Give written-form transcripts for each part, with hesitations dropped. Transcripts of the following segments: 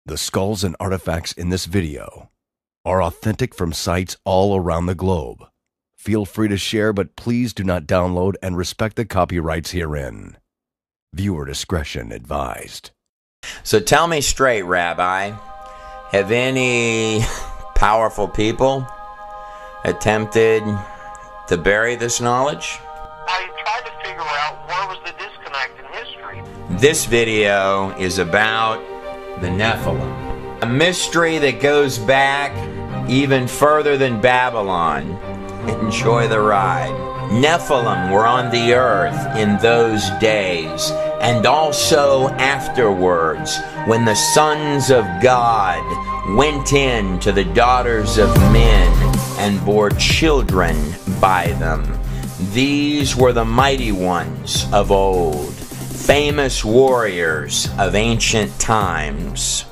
The skulls and artifacts in this video are authentic from sites all around the globe. Feel free to share, but please do not download and respect the copyrights herein. Viewer discretion advised. So tell me straight, Rabbi, have any powerful people attempted to bury this knowledge? I tried to figure out where was the disconnect in history. This video is about the Nephilim, a mystery that goes back even further than Babylon. Enjoy the ride. Nephilim were on the earth in those days, and also afterwards, when the sons of God went in to the daughters of men and bore children by them. These were the mighty ones of old, famous warriors of ancient times.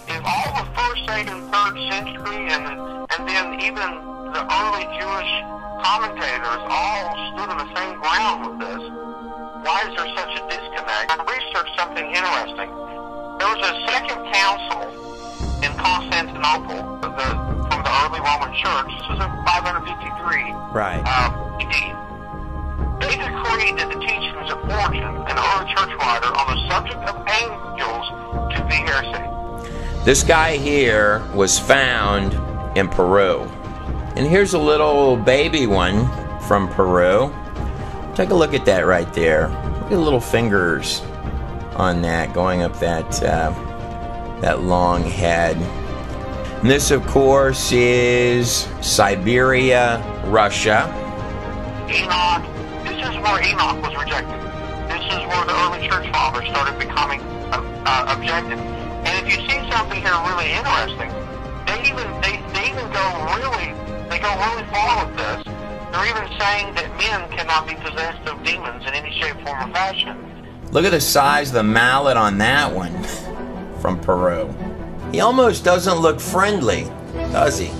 In all the 1st, 2nd, and 3rd century, and then even the early Jewish commentators all stood on the same ground with this. Why is there such a disconnect? I researched something interesting. There was a second council in Constantinople from the early Roman Church. This was in 553 Right. AD. They decreed that the teachings of Origen, an early church writer, on the subject of angels to be heresy. This guy here was found in Peru. And here's a little baby one from Peru. Take a look at that right there. Look at the little fingers on that going up that long head. And this, of course, is Siberia, Russia. Enoch. This is where Enoch was rejected. This is where the early church fathers started becoming objective. And if you see something here really interesting, they even go really far with this. They're even saying that men cannot be possessed of demons in any shape, form, or fashion. Look at the size of the mallet on that one from Peru. He almost doesn't look friendly, does he?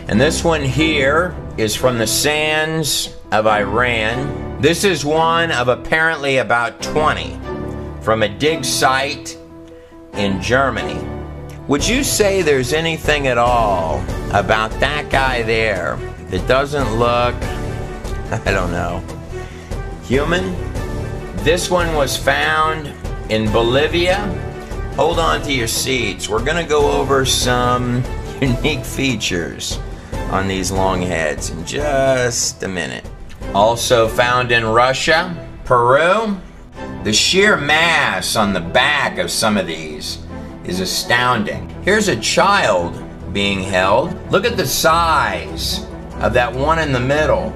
And this one here is from the sands of Iran. This is one of apparently about 20 from a dig site in Germany. Would you say there's anything at all about that guy there that doesn't look, I don't know, human? This one was found in Bolivia. Hold on to your seats. We're going to go over some unique features on these long heads in just a minute. Also found in Russia, Peru. The sheer mass on the back of some of these is astounding. Here's a child being held. Look at the size of that one in the middle.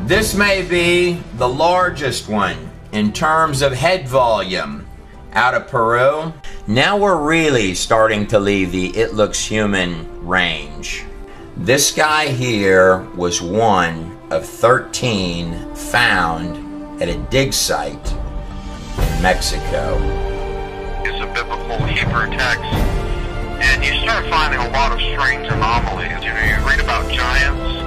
This may be the largest one in terms of head volume out of Peru. Now we're really starting to leave the it looks human range. This guy here was one of 13 found at a dig site in Mexico. It's a biblical Hebrew text, and you start finding a lot of strange anomalies. You know, you read about giants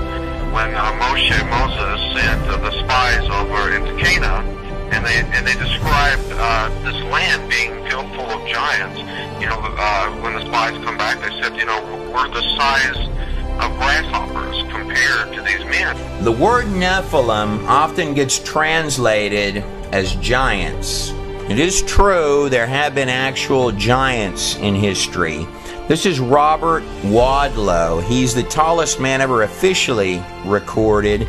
when Moses sent the spies over into Canaan, and they described this land being filled full of giants. You know, when the spies come back, they said, you know, we're the size of grasshoppers compared to these men. The word Nephilim often gets translated as giants. It is true there have been actual giants in history. This is Robert Wadlow. He's the tallest man ever officially recorded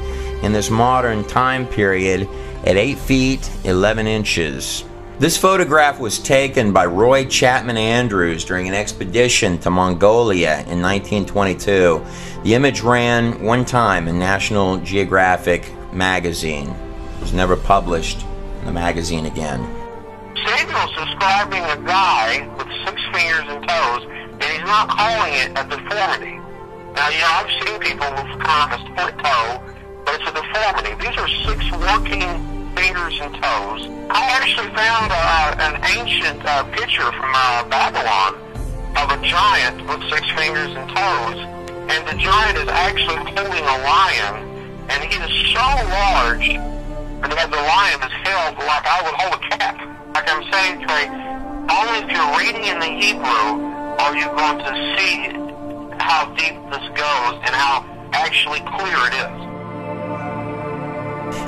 in this modern time period at 8 feet 11 inches. This photograph was taken by Roy Chapman Andrews during an expedition to Mongolia in 1922. The image ran one time in National Geographic magazine. It was never published in the magazine again. Samuel's describing a guy with 6 fingers and toes, and he's not calling it a deformity. Now, you know, I've seen people with kind of a split toe, but it's a deformity. These are 6 working fingers and toes. I actually found an ancient picture from Babylon of a giant with 6 fingers and toes, and the giant is actually holding a lion, and he is so large that the lion is held like I would hold a cat. Like I'm saying, Trey, only if you're reading in the Hebrew are you going to see how deep this goes and how actually clear it is.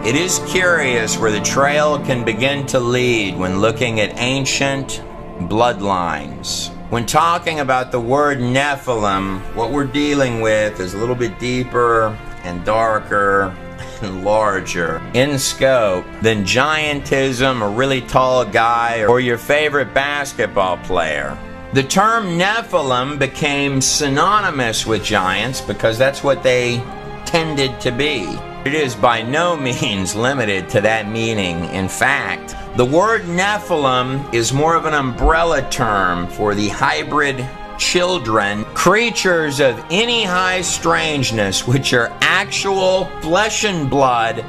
It is curious where the trail can begin to lead when looking at ancient bloodlines. When talking about the word Nephilim, what we're dealing with is a little bit deeper and darker and larger in scope than giantism, a really tall guy, or your favorite basketball player. The term Nephilim became synonymous with giants because that's what they tended to be. It is by no means limited to that meaning. In fact, the word Nephilim is more of an umbrella term for the hybrid children, creatures of any high strangeness, which are actual flesh and blood,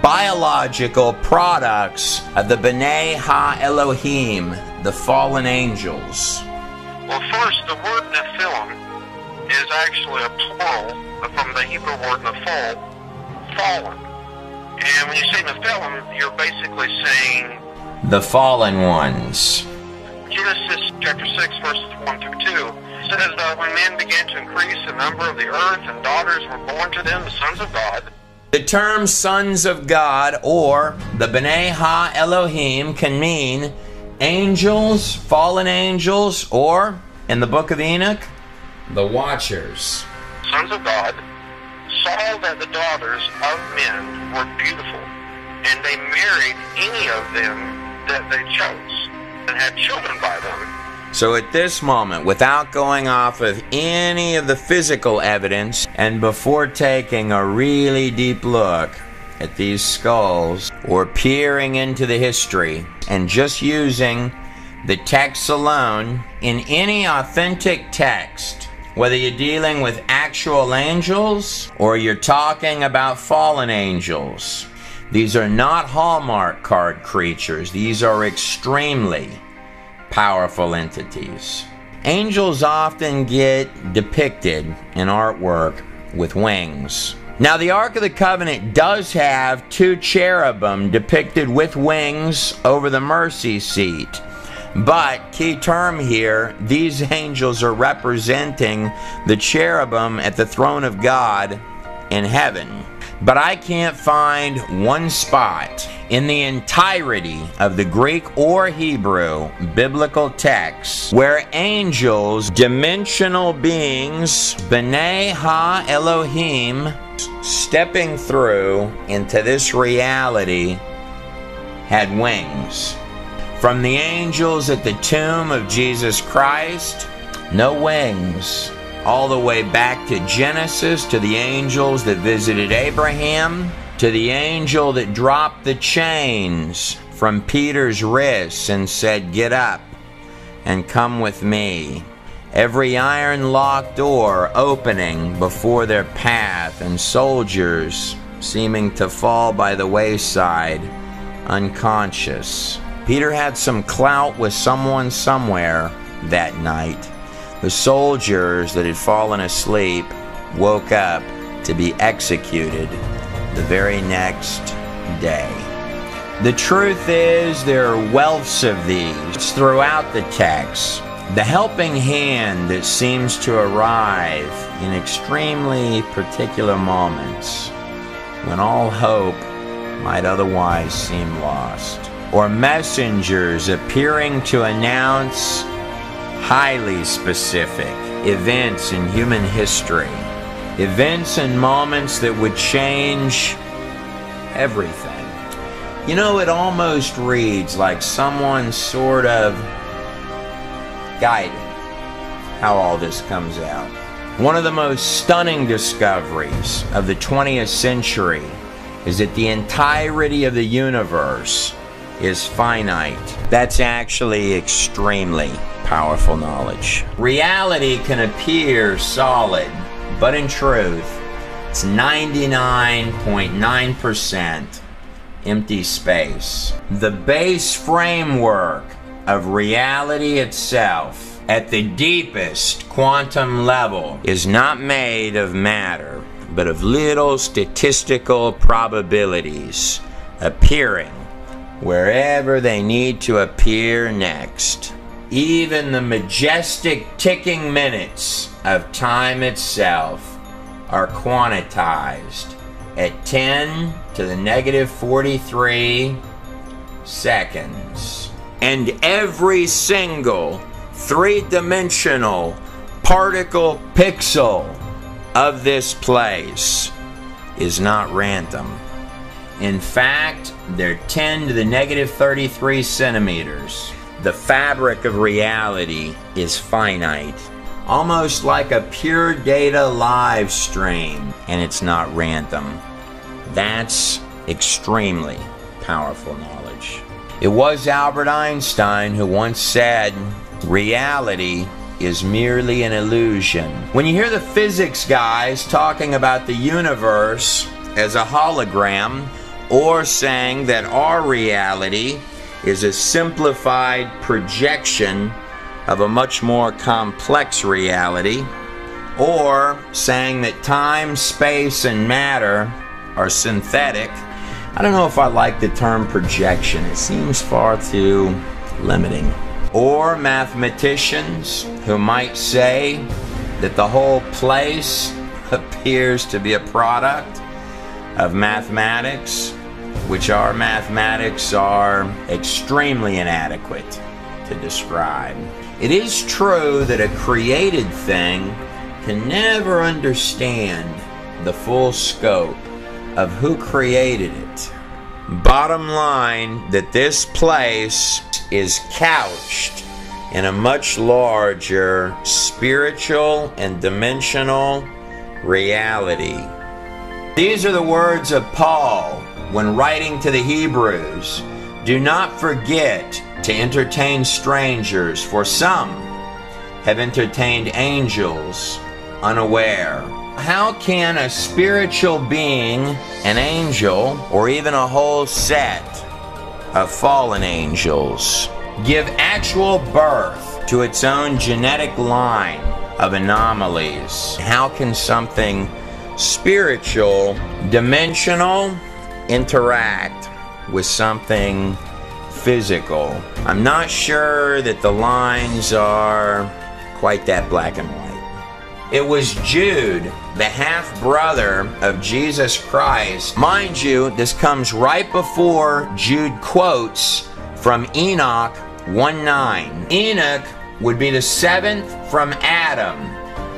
biological products of the B'nai Ha-Elohim, the fallen angels. Well, first, the word Nephilim is actually a plural from the Hebrew word nephal, fallen. And when you say Nephilim, you're basically saying the fallen ones. Genesis chapter 6, verses 1 through 2 says that when men began to increase the number of the earth and daughters were born to them, the sons of God. The term sons of God, or the B'nai Ha-Elohim, can mean angels, fallen angels, or, in the book of Enoch, the watchers. Sons of God saw that the daughters of men were beautiful, and they married any of them that they chose, and had children by them. So at this moment, without going off of any of the physical evidence, and before taking a really deep look at these skulls, or peering into the history, and just using the text alone, in any authentic text, whether you're dealing with actual angels, or you're talking about fallen angels, these are not Hallmark card creatures. These are extremely powerful entities. Angels often get depicted in artwork with wings. Now, the Ark of the Covenant does have two cherubim depicted with wings over the mercy seat. But, key term here, these angels are representing the cherubim at the throne of God in heaven. But I can't find one spot in the entirety of the Greek or Hebrew biblical texts where angels, dimensional beings, B'nai Ha-Elohim, stepping through into this reality, had wings. From the angels at the tomb of Jesus Christ, no wings. All the way back to Genesis, to the angels that visited Abraham, to the angel that dropped the chains from Peter's wrists and said, "Get up and come with me." Every iron-locked door opening before their path, and soldiers seeming to fall by the wayside, unconscious. Peter had some clout with someone somewhere that night. The soldiers that had fallen asleep woke up to be executed the very next day. The truth is, there are wealths of these throughout the text. The helping hand that seems to arrive in extremely particular moments when all hope might otherwise seem lost. Or messengers appearing to announce highly specific events in human history. Events and moments that would change everything. You know, it almost reads like someone sort of guided how all this comes out. One of the most stunning discoveries of the 20th century is that the entirety of the universe is finite. That's actually extremely powerful knowledge. Reality can appear solid, but in truth, it's 99.9% empty space. The base framework of reality itself, at the deepest quantum level, is not made of matter, but of little statistical probabilities appearing wherever they need to appear next. Even the majestic ticking minutes of time itself are quantized at 10 to the negative 43 seconds. And every single three-dimensional particle pixel of this place is not random. In fact, they're 10 to the negative 33 centimeters. The fabric of reality is finite, almost like a pure data live stream, and it's not random. That's extremely powerful knowledge. It was Albert Einstein who once said, reality is merely an illusion. When you hear the physics guys talking about the universe as a hologram, or saying that our reality is a simplified projection of a much more complex reality, or saying that time, space, and matter are synthetic, I don't know if I like the term projection. It seems far too limiting. Or mathematicians who might say that the whole place appears to be a product of mathematics, which our mathematics are extremely inadequate to describe. It is true that a created thing can never understand the full scope of who created it. Bottom line, that this place is couched in a much larger spiritual and dimensional reality. These are the words of Paul when writing to the Hebrews. Do not forget to entertain strangers, for some have entertained angels unaware. How can a spiritual being, an angel, or even a whole set of fallen angels give actual birth to its own genetic line of anomalies? How can something spiritual, dimensional, interact with something physical? I'm not sure that the lines are quite that black and white. It was Jude, the half-brother of Jesus Christ. Mind you, this comes right before Jude quotes from Enoch 1:9. Enoch would be the seventh from Adam,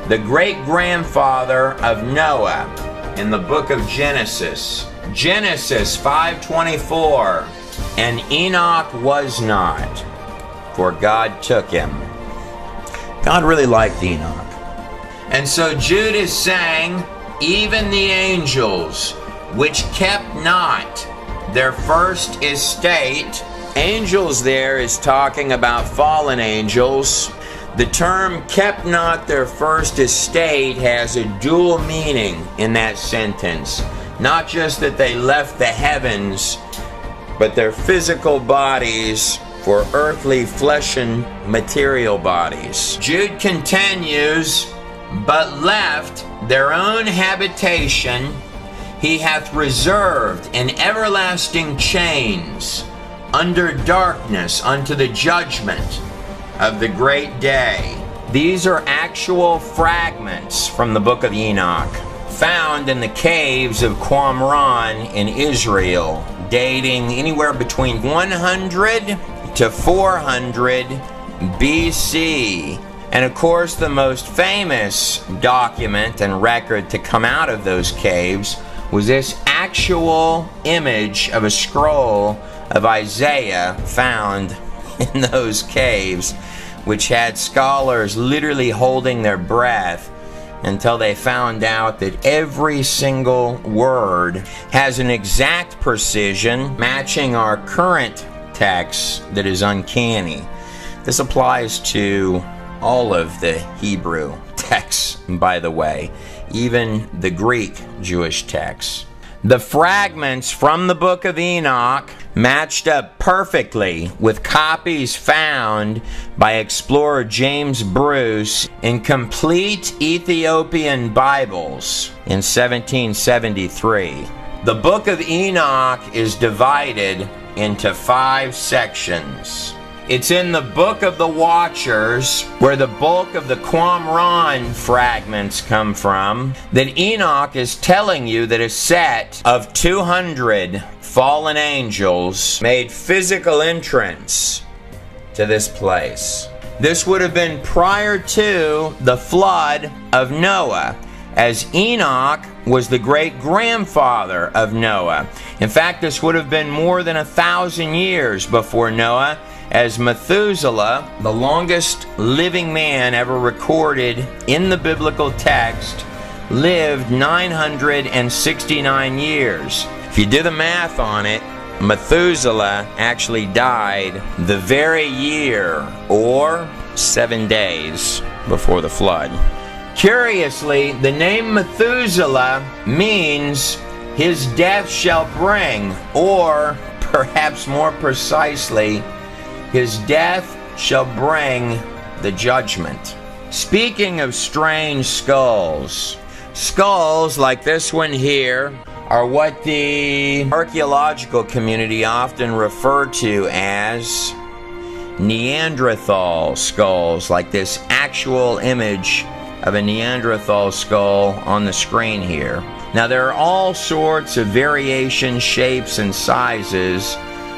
the great-grandfather of Noah in the book of Genesis. Genesis 5:24, and Enoch was not, for God took him. God really liked Enoch. And so Jude is saying, even the angels, which kept not their first estate. Angels there is talking about fallen angels. The term kept not their first estate has a dual meaning in that sentence. Not just that they left the heavens, but their physical bodies for earthly flesh and material bodies. Jude continues, but left their own habitation he hath reserved in everlasting chains under darkness unto the judgment of the great day. These are actual fragments from the book of Enoch, found in the caves of Qumran in Israel, dating anywhere between 100 to 400 BC. And of course, the most famous document and record to come out of those caves was this actual image of a scroll of Isaiah found in those caves, which had scholars literally holding their breath until they found out that every single word has an exact precision matching our current text that is uncanny. This applies to all of the Hebrew texts, by the way, even the Greek Jewish texts. The fragments from the book of Enoch matched up perfectly with copies found by explorer James Bruce in complete Ethiopian Bibles in 1773. The book of Enoch is divided into 5 sections. It's in the Book of the Watchers, where the bulk of the Qumran fragments come from, that Enoch is telling you that a set of 200 fallen angels made physical entrance to this place. This would have been prior to the flood of Noah, as Enoch was the great-grandfather of Noah. In fact, this would have been more than 1,000 years before Noah, as Methuselah, the longest living man ever recorded in the biblical text, lived 969 years. If you do the math on it, Methuselah actually died the very year, or 7 days, before the flood. Curiously, the name Methuselah means his death shall bring, or perhaps more precisely, his death shall bring the judgment. Speaking of strange skulls, skulls like this one here are what the archaeological community often refer to as Neanderthal skulls, like this actual image of a Neanderthal skull on the screen here. Now, there are all sorts of variations, shapes, and sizes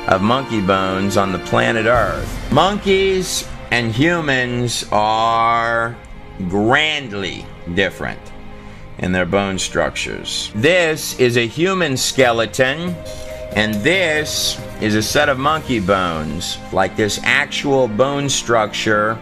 of monkey bones on the planet Earth. Monkeys and humans are grandly different in their bone structures. This is a human skeleton, and this is a set of monkey bones, like this actual bone structure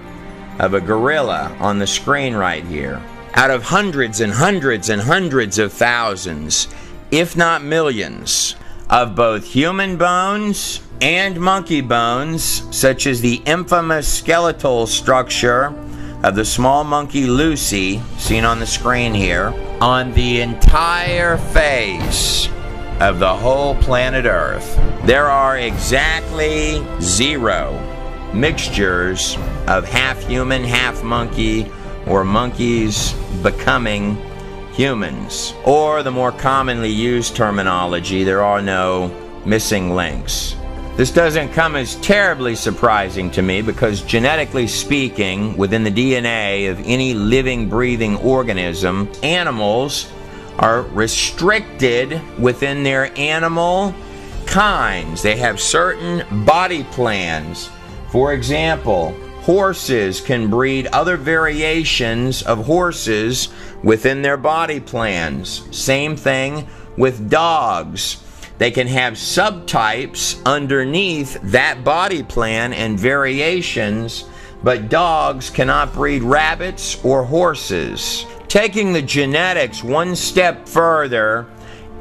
of a gorilla on the screen right here. Out of hundreds and hundreds and hundreds of thousands, if not millions, of both human bones and monkey bones, such as the infamous skeletal structure of the small monkey Lucy, seen on the screen here, on the entire face of the whole planet Earth, there are exactly 0 mixtures of half human, half monkey, or monkeys becoming humans. Or the more commonly used terminology, there are no missing links. This doesn't come as terribly surprising to me, because genetically speaking, within the DNA of any living, breathing organism, animals are restricted within their animal kinds. They have certain body plans. For example, horses can breed other variations of horses within their body plans. Same thing with dogs. They can have subtypes underneath that body plan and variations, but dogs cannot breed rabbits or horses. Taking the genetics one step further,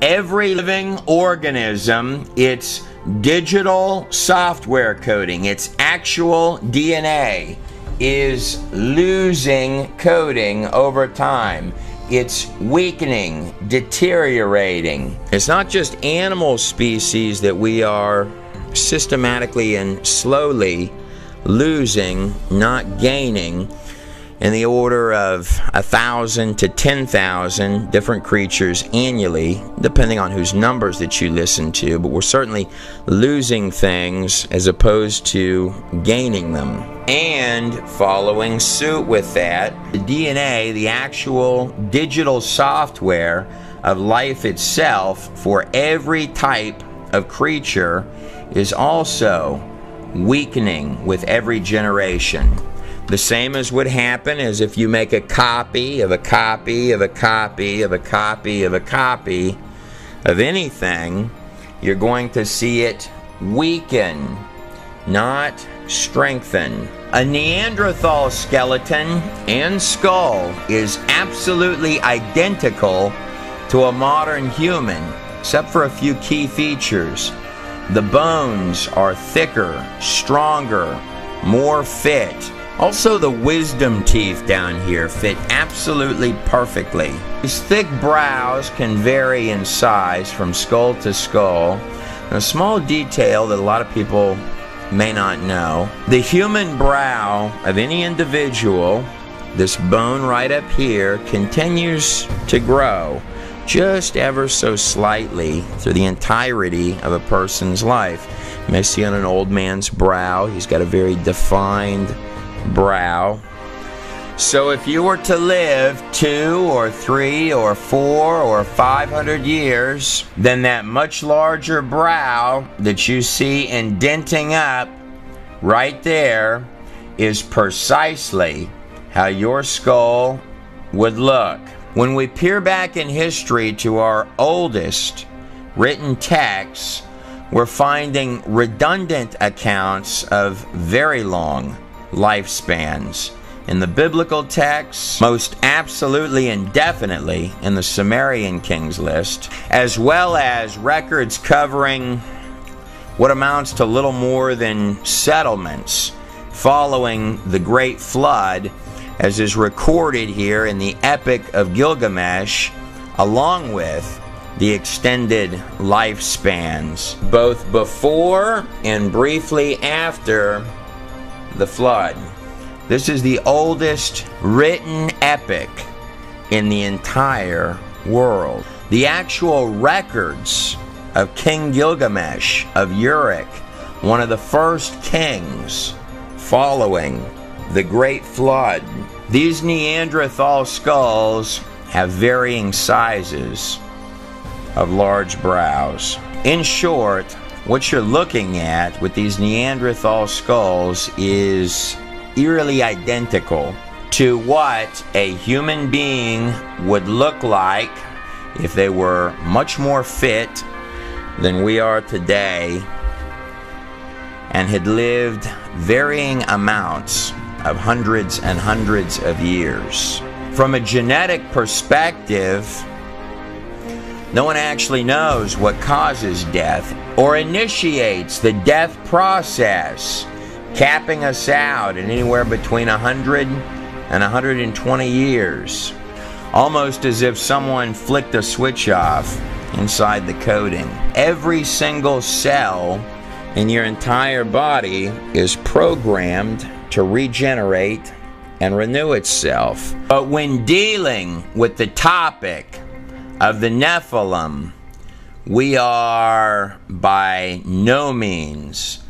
every living organism, its digital software coding, its actual DNA, is losing coding over time. It's weakening, deteriorating. It's not just animal species that we are systematically and slowly losing, not gaining, in the order of 1,000 to 10,000 different creatures annually, depending on whose numbers that you listen to, but we're certainly losing things as opposed to gaining them. And following suit with that, the DNA, the actual digital software of life itself for every type of creature, is also weakening with every generation. The same as would happen as if you make a copy of a copy of a copy of a copy of a copy of anything, you're going to see it weaken, not strengthen. A Neanderthal skeleton and skull is absolutely identical to a modern human, except for a few key features. The bones are thicker, stronger, more fit. Also, the wisdom teeth down here fit absolutely perfectly. These thick brows can vary in size from skull to skull. And a small detail that a lot of people may not know: the human brow of any individual, this bone right up here, continues to grow just ever so slightly through the entirety of a person's life. You may see on an old man's brow, he's got a very defined brow. So if you were to live 2 or 3 or 4 or 500 years, then that much larger brow that you see indenting up right there is precisely how your skull would look. When we peer back in history to our oldest written texts, we're finding redundant accounts of very long lifespans. In the biblical texts, most absolutely and definitely in the Sumerian kings list, as well as records covering what amounts to little more than settlements following the Great Flood, as is recorded here in the Epic of Gilgamesh, along with the extended lifespans, both before and briefly after the flood. This is the oldest written epic in the entire world. The actual records of King Gilgamesh of Uruk, one of the first kings following the Great Flood. These Neanderthal skulls have varying sizes of large brows. In short, what you're looking at with these Neanderthal skulls is eerily identical to what a human being would look like if they were much more fit than we are today and had lived varying amounts of hundreds and hundreds of years. From a genetic perspective, no one actually knows what causes death or initiates the death process, capping us out at anywhere between 100 and 120 years, almost as if someone flicked a switch off inside the coding. Every single cell in your entire body is programmed to regenerate and renew itself. But when dealing with the topic of the Nephilim, we are by no means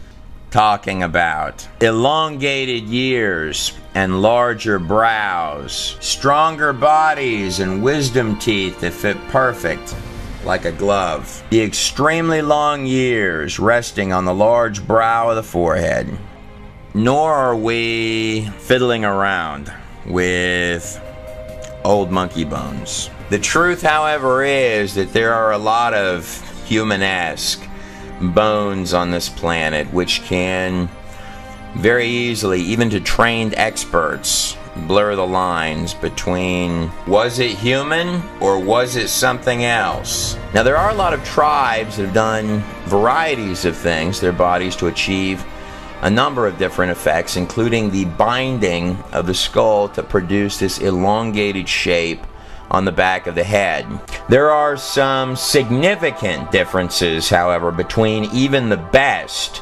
talking about elongated years and larger brows, stronger bodies and wisdom teeth that fit perfect like a glove, the extremely long years resting on the large brow of the forehead. Nor are we fiddling around with old monkey bones. The truth, however, is that there are a lot of human-esque bones on this planet which can very easily, even to trained experts, blur the lines between was it human or was it something else. Now, there are a lot of tribes that have done varieties of things to their bodies to achieve a number of different effects, including the binding of the skull to produce this elongated shape on the back of the head. There are some significant differences, however, between even the best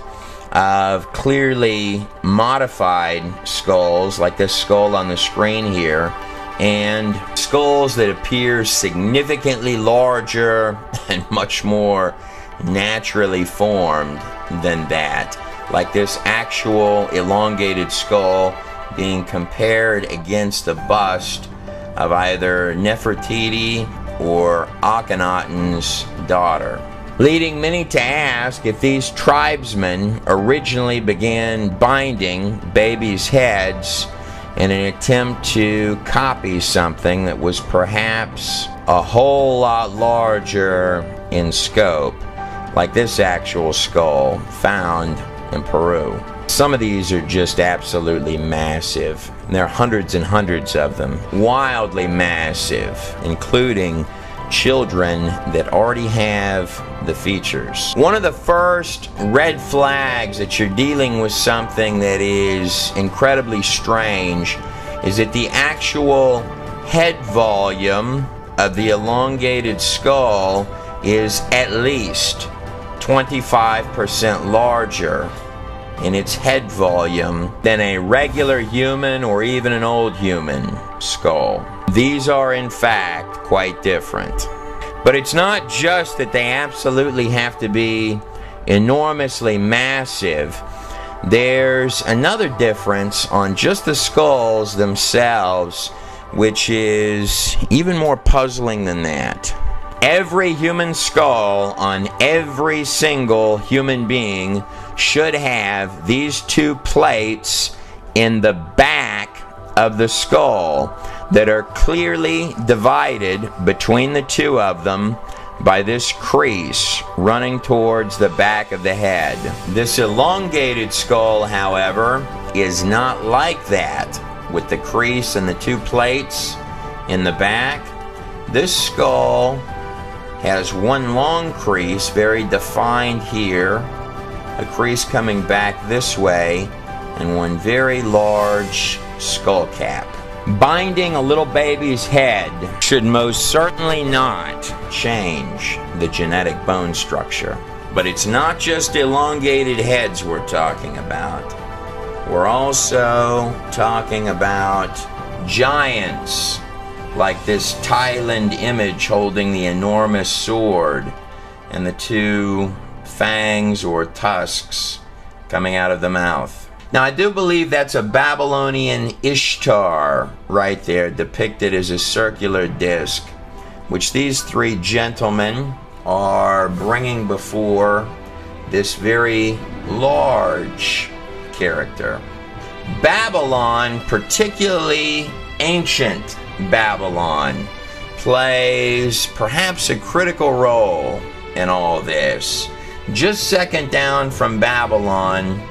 of clearly modified skulls, like this skull on the screen here, and skulls that appear significantly larger and much more naturally formed than that, like this actual elongated skull being compared against a bust of either Nefertiti or Akhenaten's daughter, leading many to ask if these tribesmen originally began binding babies' heads in an attempt to copy something that was perhaps a whole lot larger in scope, like this actual skull found in Peru. Some of these are just absolutely massive. And there are hundreds and hundreds of them, wildly massive, including children that already have the features. One of the first red flags that you're dealing with something that is incredibly strange is that the actual head volume of the elongated skull is at least 25% larger in its head volume than a regular human or even an old human skull. These are in fact quite different. But it's not just that they absolutely have to be enormously massive. There's another difference on just the skulls themselves, which is even more puzzling than that. Every human skull on every single human being should have these two plates in the back of the skull that are clearly divided between the two of them by this crease running towards the back of the head. This elongated skull, however, is not like that, with the crease and the two plates in the back. This skull has one long crease, very defined here, a crease coming back this way, and one very large skull cap. Binding a little baby's head should most certainly not change the genetic bone structure. But it's not just elongated heads we're talking about. We're also talking about giants, like this Thailand image holding the enormous sword and the two fangs or tusks coming out of the mouth. Now, I do believe that's a Babylonian Ishtar right there, depicted as a circular disc, which these three gentlemen are bringing before this very large character. Babylon, particularly ancient Babylon, plays perhaps a critical role in all this. Just second down from Babylon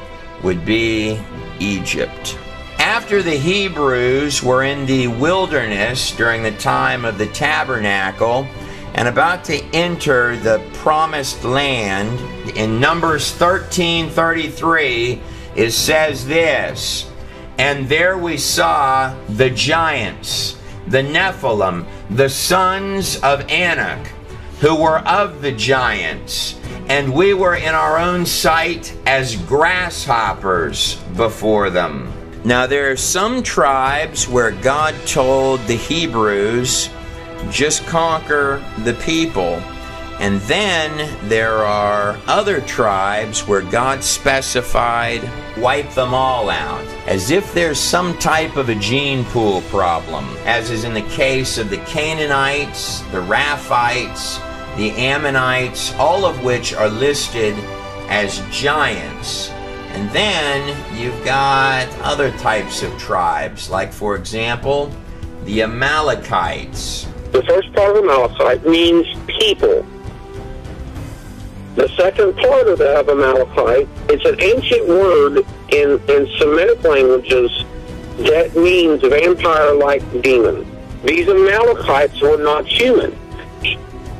would be Egypt. After the Hebrews were in the wilderness during the time of the tabernacle and about to enter the promised land, in Numbers 13:33 it says this, "And there we saw the giants, the Nephilim, the sons of Anak, who were of the giants, and we were in our own sight as grasshoppers before them." Now, there are some tribes where God told the Hebrews, just conquer the people. And then there are other tribes where God specified, wipe them all out. As if there's some type of a gene pool problem, as is in the case of the Canaanites, the Raphites, the Ammonites, all of which are listed as giants. And then you've got other types of tribes, like, for example, the Amalekites. The first part of Amalekite means people. The second part of that, of Amalekite, it's an ancient word in Semitic languages that means vampire-like demon. These Amalekites were not human.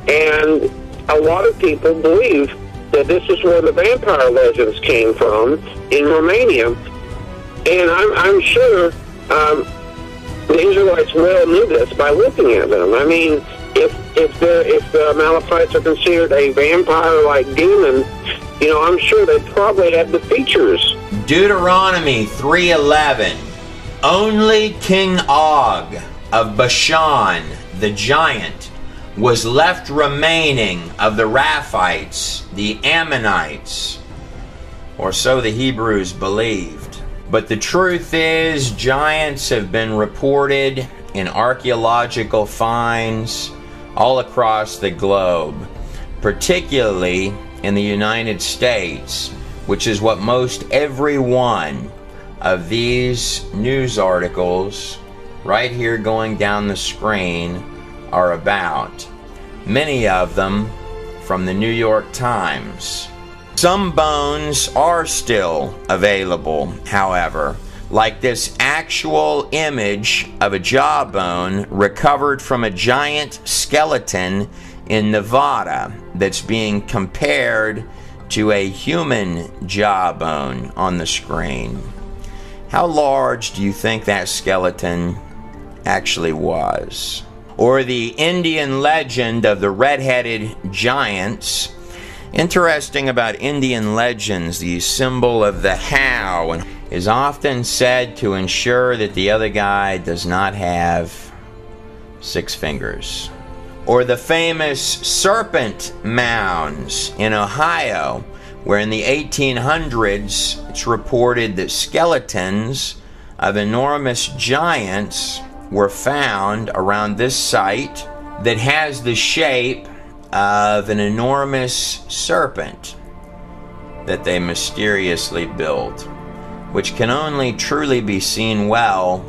And a lot of people believe that this is where the vampire legends came from in Romania. And I'm sure the Israelites well knew this by looking at them. I mean, if the Amalekites are considered a vampire-like demon, you know, I'm sure they probably had the features. Deuteronomy 3:11. Only King Og of Bashan, the giant, was left remaining of the Raphites, the Ammonites, or so the Hebrews believed. But the truth is, giants have been reported in archaeological finds all across the globe, particularly in the United States, which is what most every one of these news articles right here going down the screen are about. Many of them from the New York Times. Some bones are still available, however, like this actual image of a jawbone recovered from a giant skeleton in Nevada that's being compared to a human jawbone on the screen. How large do you think that skeleton actually was? Or the Indian legend of the red-headed giants. Interesting about Indian legends, the symbol of the how is often said to ensure that the other guy does not have 6 fingers. Or the famous serpent mounds in Ohio, where in the 1800s it's reported that skeletons of enormous giants were found around this site that has the shape of an enormous serpent that they mysteriously built, which can only truly be seen well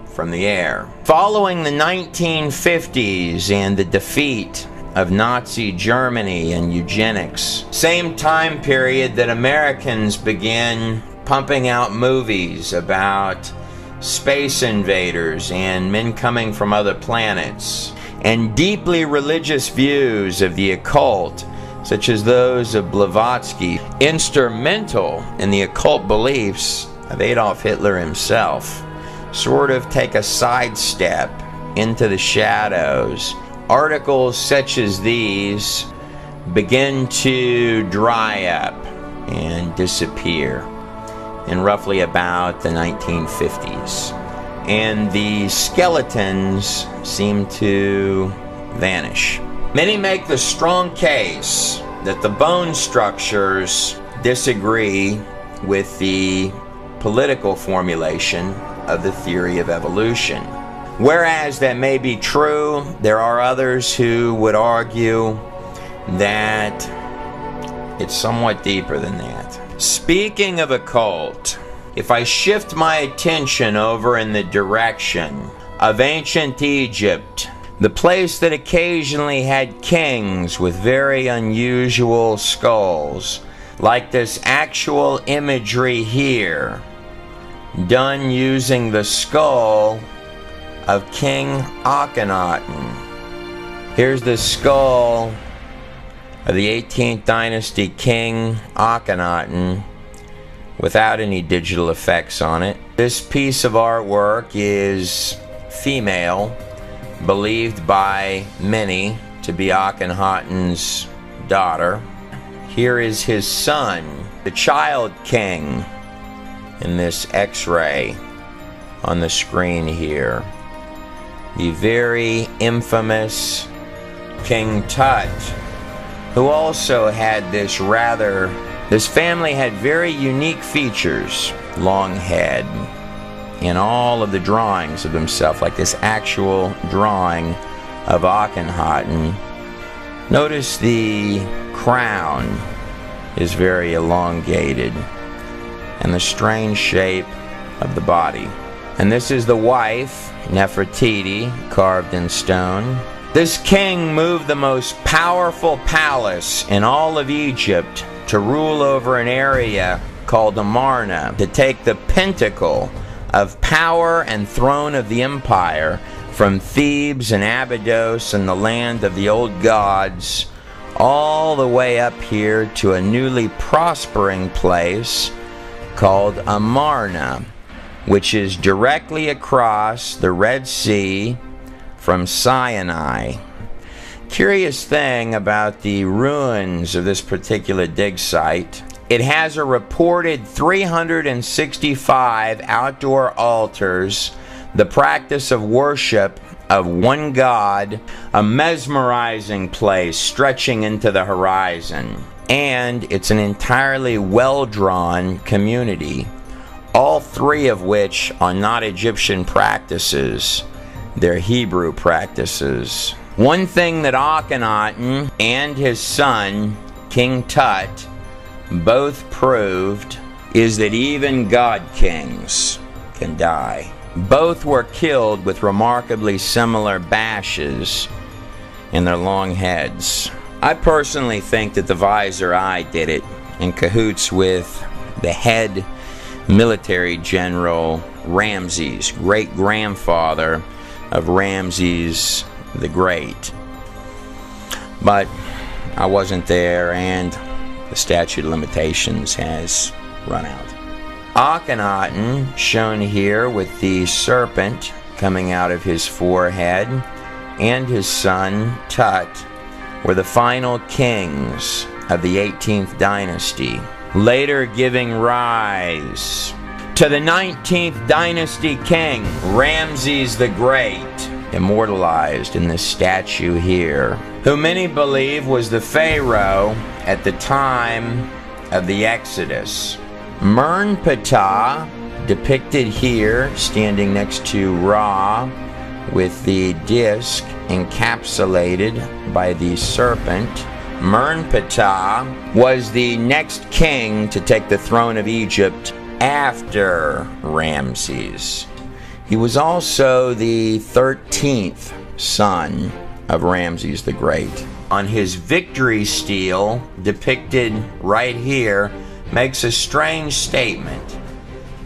from the air. Following the 1950s and the defeat of Nazi Germany and eugenics, same time period that Americans began pumping out movies about space invaders and men coming from other planets, and deeply religious views of the occult, such as those of Blavatsky, instrumental in the occult beliefs of Adolf Hitler himself, sort of take a sidestep into the shadows. Articles such as these begin to dry up and disappear in roughly about the 1950s. And the skeletons seem to vanish. Many make the strong case that the bone structures disagree with the political formulation of the theory of evolution. Whereas that may be true, there are others who would argue that it's somewhat deeper than that. Speaking of occult, if I shift my attention over in the direction of ancient Egypt, the place that occasionally had kings with very unusual skulls, like this actual imagery here, done using the skull of King Akhenaten. Here's the skull of the 18th dynasty King Akhenaten without any digital effects on it. This piece of artwork is female, believed by many to be Akhenaten's daughter. Here is his son, the child king, in this X-ray on the screen here. The very infamous King Tut, who also had this family had very unique features. Long head in all of the drawings of himself, like this actual drawing of Akhenaten. Notice the crown is very elongated, and the strange shape of the body. And this is the wife, Nefertiti, carved in stone. This king moved the most powerful palace in all of Egypt to rule over an area called Amarna, to take the pinnacle of power and throne of the empire from Thebes and Abydos and the land of the old gods, all the way up here to a newly prospering place called Amarna, which is directly across the Red Sea from Sinai. Curious thing about the ruins of this particular dig site, it has a reported 365 outdoor altars, the practice of worship of one god, a mesmerizing place stretching into the horizon. And it's an entirely well-drawn community, all three of which are not Egyptian practices, they're Hebrew practices. One thing that Akhenaten and his son, King Tut, both proved is that even god kings can die. Both were killed with remarkably similar bashes in their long heads. I personally think that the Visor Eye did it in cahoots with the head military general Ramses, great-grandfather of Ramses the Great. But I wasn't there, and the statute of limitations has run out. Akhenaten, shown here with the serpent coming out of his forehead, and his son Tut, were the final kings of the 18th dynasty, later giving rise to the 19th dynasty king, Ramses the Great. immortalized in this statue here, who many believe was the Pharaoh at the time of the Exodus. Mernptah, depicted here, standing next to Ra, with the disc encapsulated by the serpent. Mernptah was the next king to take the throne of Egypt after Ramses. He was also the 13th son of Ramses the Great. On his victory stele, depicted right here, makes a strange statement.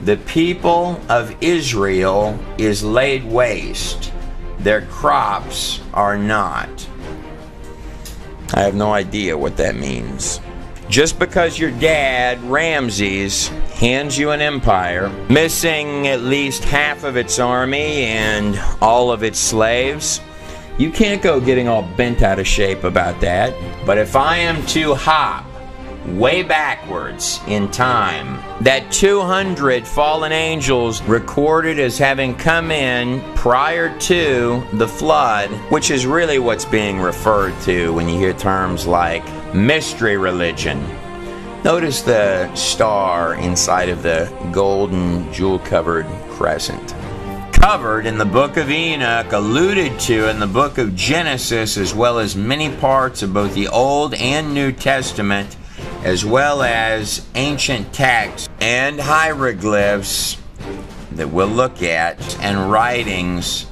The people of Israel is laid waste. Their crops are not. I have no idea what that means. Just because your dad, Ramses, hands you an empire, missing at least half of its army and all of its slaves, you can't go getting all bent out of shape about that. But if I am to hop way backwards in time, that 200 fallen angels recorded as having come in prior to the flood, which is really what's being referred to when you hear terms like mystery religion. Notice the star inside of the golden jewel-covered crescent. Covered in the book of Enoch, alluded to in the book of Genesis, as well as many parts of both the Old and New Testament, as well as ancient texts and hieroglyphs that we'll look at, and writings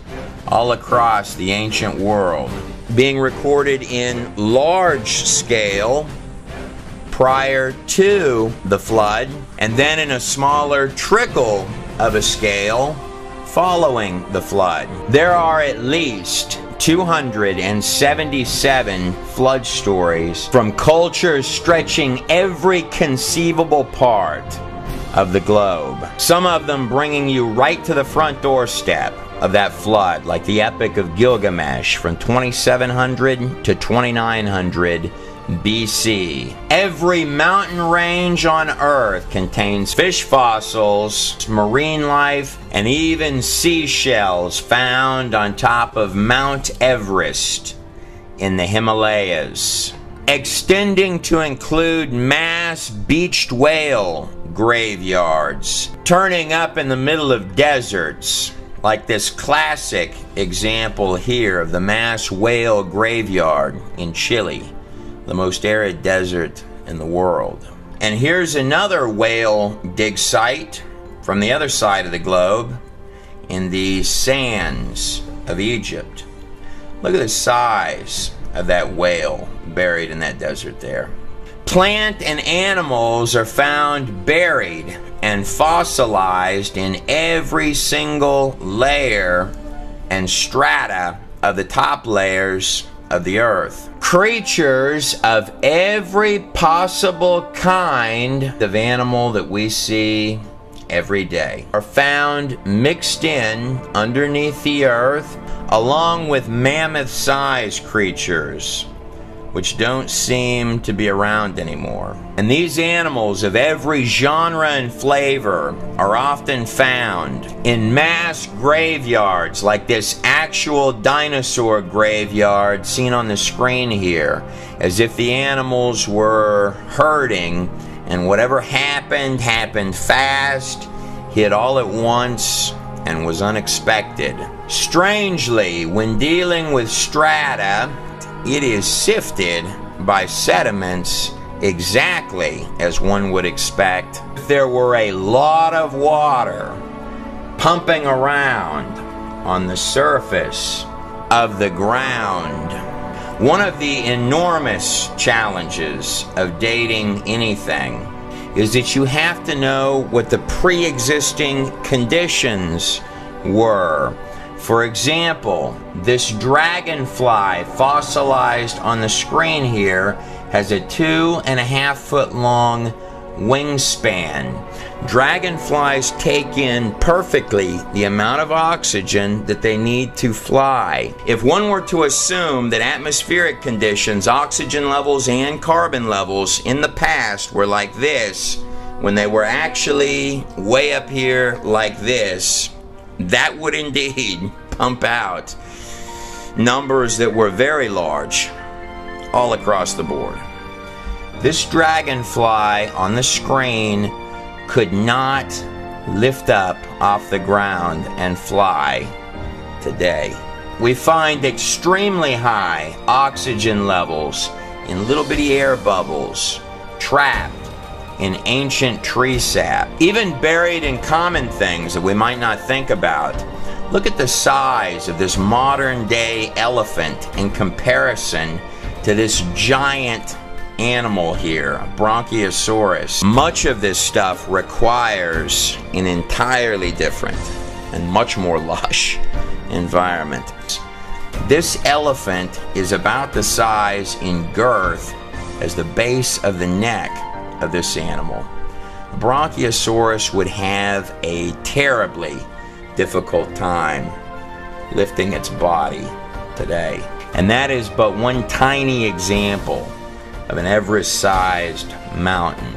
all across the ancient world, being recorded in large scale prior to the flood, and then in a smaller trickle of a scale following the flood. There are at least 277 flood stories from cultures stretching every conceivable part of the globe. Some of them bringing you right to the front doorstep of that flood, like the Epic of Gilgamesh from 2700 to 2900 BC. Every mountain range on Earth contains fish fossils, marine life, and even seashells found on top of Mount Everest in the Himalayas, extending to include mass beached whale graveyards, turning up in the middle of deserts, like this classic example here of the mass whale graveyard in Chile, the most arid desert in the world. And here's another whale dig site from the other side of the globe in the sands of Egypt. Look at the size of that whale buried in that desert there. Plant and animals are found buried and fossilized in every single layer and strata of the top layers of the earth. Creatures of every possible kind of animal that we see every day are found mixed in underneath the earth, along with mammoth-sized creatures which don't seem to be around anymore. And these animals of every genre and flavor are often found in mass graveyards, like this actual dinosaur graveyard seen on the screen here, as if the animals were herding, and whatever happened fast, hit all at once, and was unexpected. Strangely, when dealing with strata, it is sifted by sediments exactly as one would expect if there were a lot of water pumping around on the surface of the ground. One of the enormous challenges of dating anything is that you have to know what the pre-existing conditions were. For example, this dragonfly fossilized on the screen here has a 2.5 foot long wingspan. Dragonflies take in perfectly the amount of oxygen that they need to fly. If one were to assume that atmospheric conditions, oxygen levels and carbon levels in the past were like this, when they were actually way up here like this, that would indeed pump out numbers that were very large all across the board. This dragonfly on the screen could not lift up off the ground and fly today. We find extremely high oxygen levels in little bitty air bubbles trapped in ancient tree sap, even buried in common things that we might not think about. Look at the size of this modern day elephant in comparison to this giant animal here, Bronchiosaurus. Much of this stuff requires an entirely different and much more lush environment. This elephant is about the size in girth as the base of the neck of this animal. Bronchiosaurus would have a terribly difficult time lifting its body today. And that is but one tiny example of an Everest-sized mountain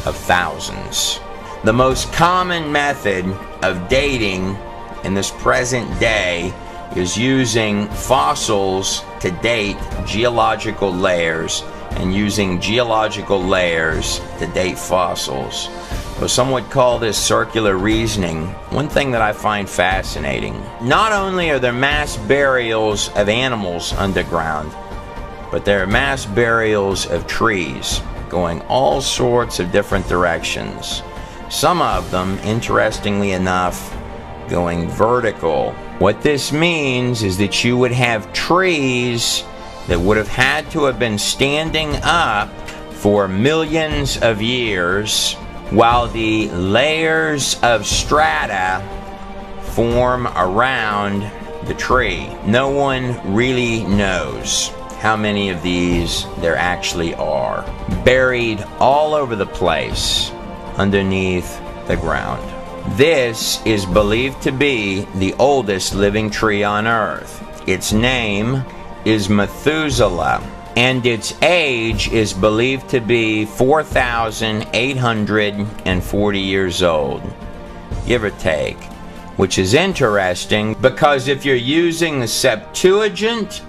of thousands. The most common method of dating in this present day is using fossils to date geological layers and using geological layers to date fossils. Well, some would call this circular reasoning. One thing that I find fascinating, not only are there mass burials of animals underground, but there are mass burials of trees going all sorts of different directions. Some of them, interestingly enough, going vertical. What this means is that you would have trees that would have had to have been standing up for millions of years while the layers of strata form around the tree. No one really knows how many of these there actually are, buried all over the place underneath the ground. This is believed to be the oldest living tree on Earth. Its name is Methuselah, and its age is believed to be 4,840 years old, give or take, which is interesting because if you're using the Septuagint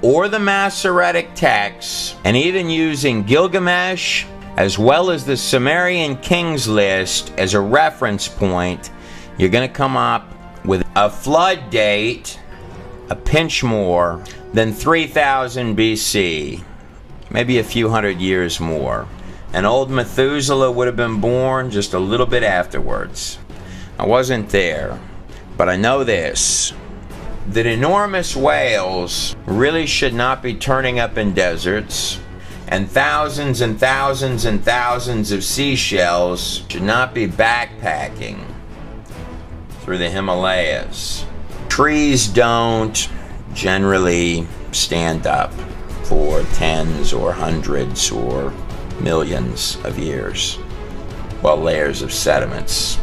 or the Masoretic texts, and even using Gilgamesh as well as the Sumerian Kings list as a reference point, you're going to come up with a flood date a pinch more than 3000 BC, maybe a few hundred years more. And old Methuselah would have been born just a little bit afterwards. I wasn't there, but I know this, that enormous whales really should not be turning up in deserts, and thousands and thousands and thousands of seashells should not be backpacking through the Himalayas. Trees don't generally stand up for tens or hundreds or millions of years while layers of sediments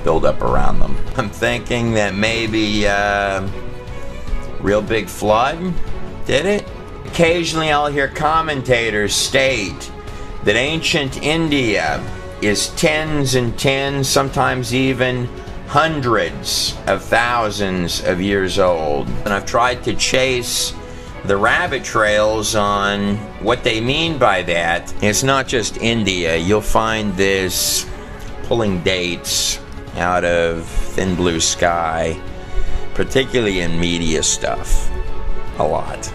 build up around them. I'm thinking that maybe real big flood did it. Occasionally I'll hear commentators state that ancient India is tens and tens, sometimes even hundreds of thousands of years old. And I've tried to chase the rabbit trails on what they mean by that. It's not just India. You'll find this pulling dates out of thin blue sky, particularly in media stuff, a lot.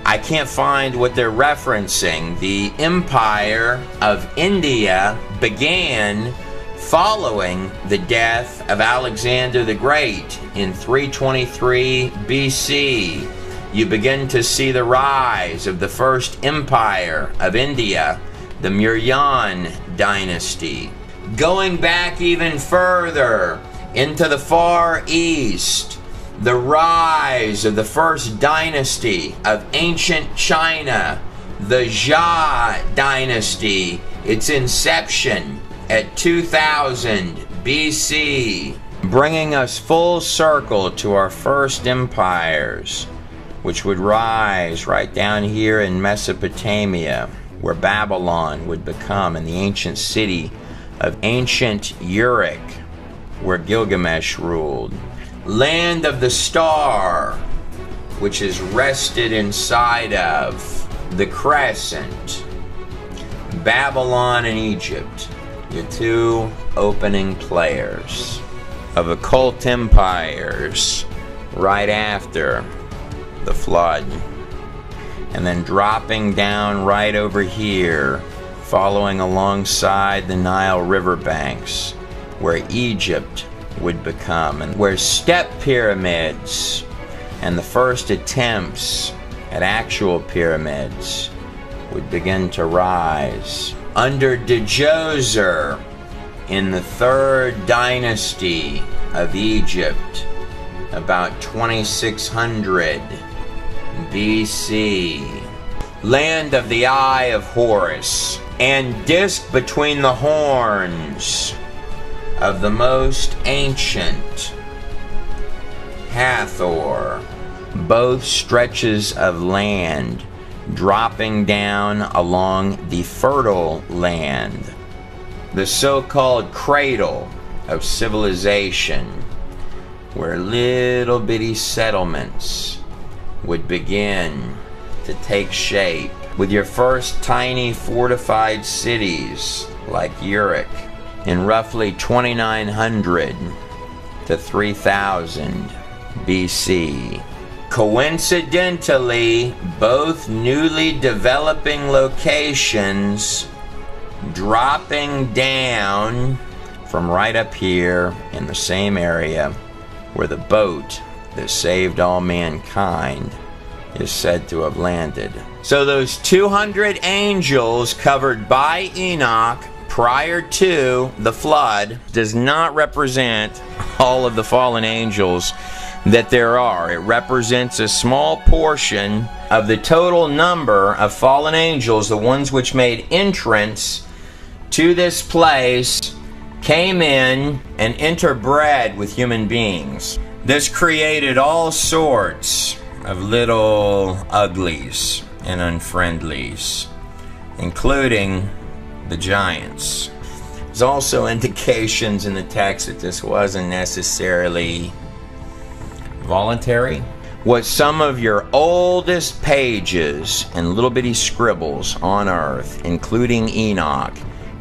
I can't find what they're referencing. The Empire of India began following the death of Alexander the Great in 323 BC. You begin to see the rise of the first empire of India, the Mauryan dynasty. Going back even further into the Far East, the rise of the first dynasty of ancient China, the Jia dynasty, its inception at 2000 BC, bringing us full circle to our first empires, which would rise right down here in Mesopotamia, where Babylon would become, and the ancient city of ancient Uruk, where Gilgamesh ruled. Land of the Star, which is rested inside of the crescent. Babylon and Egypt, your two opening players of occult empires right after the flood. And then dropping down right over here, following alongside the Nile riverbanks, where Egypt would become, and where step pyramids and the first attempts at actual pyramids would begin to rise. Under Djoser in the 3rd dynasty of Egypt, about 2600 BC. Land of the Eye of Horus, and disk between the horns of the most ancient Hathor. Both stretches of land dropping down along the fertile land, the so-called cradle of civilization, where little bitty settlements would begin to take shape, with your first tiny fortified cities like Uruk in roughly 2900 to 3000 BC. Coincidentally, both newly developing locations dropping down from right up here in the same area where the boat that saved all mankind is said to have landed. So those 200 angels covered by Enoch prior to the flood does not represent all of the fallen angels that there are. It represents a small portion of the total number of fallen angels, the ones which made entrance to this place, came in and interbred with human beings. This created all sorts of little uglies and unfriendlies, including the giants. There's also indications in the text that this wasn't necessarily voluntary. What some of your oldest pages and little bitty scribbles on earth, including Enoch,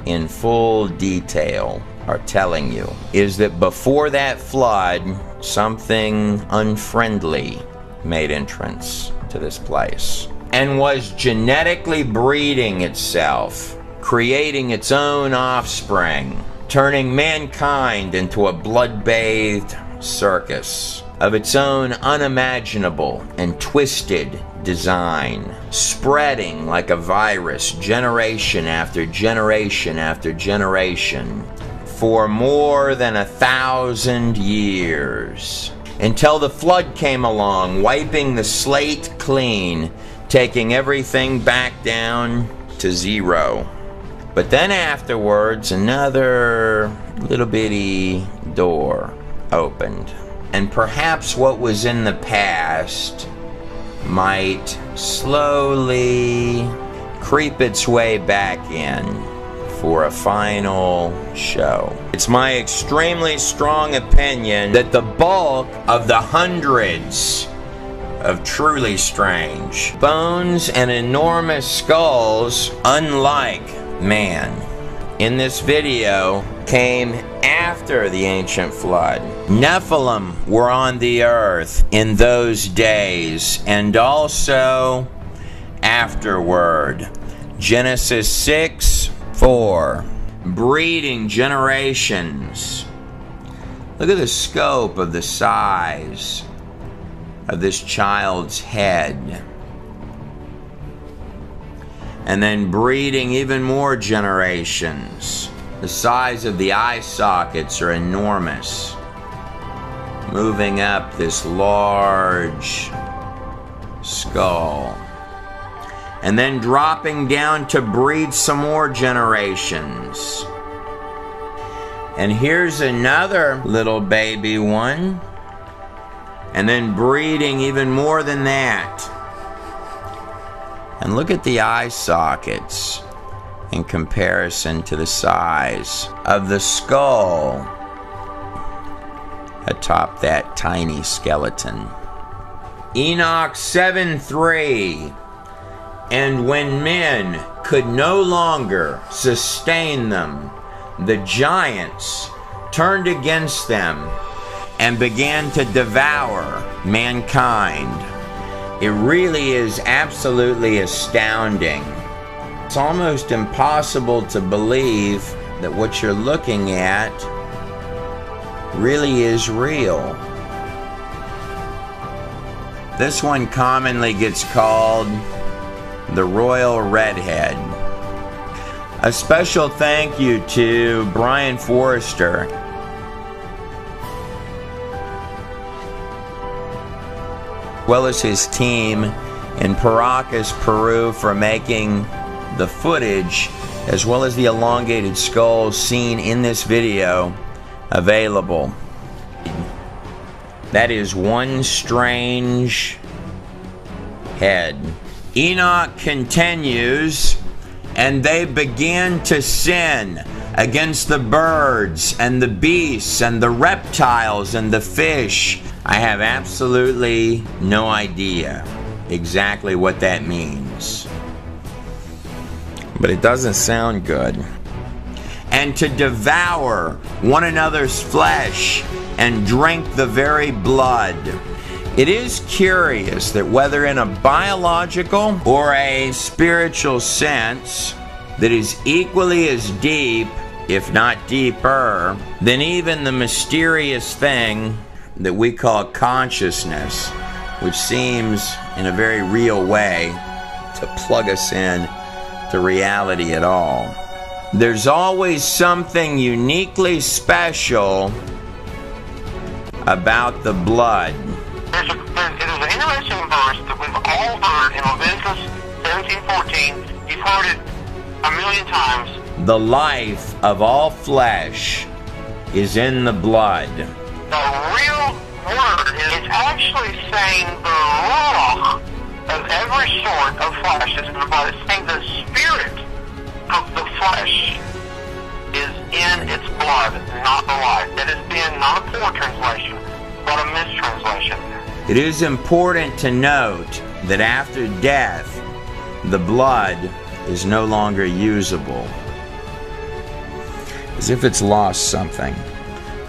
in full detail are telling you is that before that flood, something unfriendly made entrance to this place and was genetically breeding itself, creating its own offspring, turning mankind into a blood-bathed circus of its own unimaginable and twisted design, spreading like a virus generation after generation after generation for more than 1,000 years, until the flood came along, wiping the slate clean, taking everything back down to zero. But then afterwards, another little bitty door opened, and perhaps what was in the past might slowly creep its way back in for a final show. It's my extremely strong opinion that the bulk of the hundreds of truly strange bones and enormous skulls, unlike man, in this video came after the ancient flood. Nephilim were on the earth in those days and also afterward. Genesis 6:4. Breeding generations. Look at the scope of the size of this child's head. And then breeding even more generations. The size of the eye sockets are enormous. Moving up this large skull. And then dropping down to breed some more generations. And here's another little baby one. And then breeding even more than that. And look at the eye sockets in comparison to the size of the skull atop that tiny skeleton. Enoch 7:3. And when men could no longer sustain them, the giants turned against them and began to devour mankind. It really is absolutely astounding. It's almost impossible to believe that what you're looking at really is real. This one commonly gets called the Royal Redhead. A special thank you to Brian Forrester, as well as his team in Paracas, Peru, for making the footage as well as the elongated skulls seen in this video available. That is one strange head. Enoch continues, and they began to sin against the birds and the beasts and the reptiles and the fish. I have absolutely no idea exactly what that means, but it doesn't sound good. And to devour one another's flesh and drink the very blood. It is curious that whether in a biological or a spiritual sense that is equally as deep, if not deeper, than even the mysterious thing that we call consciousness, which seems in a very real way to plug us in to reality at all. There's always something uniquely special about the blood. It is an interesting verse that we've all heard in Leviticus 17:14. You've heard it a million times. The life of all flesh is in the blood. The real word is actually saying the ruach of every sort of flesh is in the blood. It's saying the spirit of the flesh is in its blood, not the life. That has been not a poor translation, but a mistranslation. It is important to note that after death, the blood is no longer usable, as if it's lost something.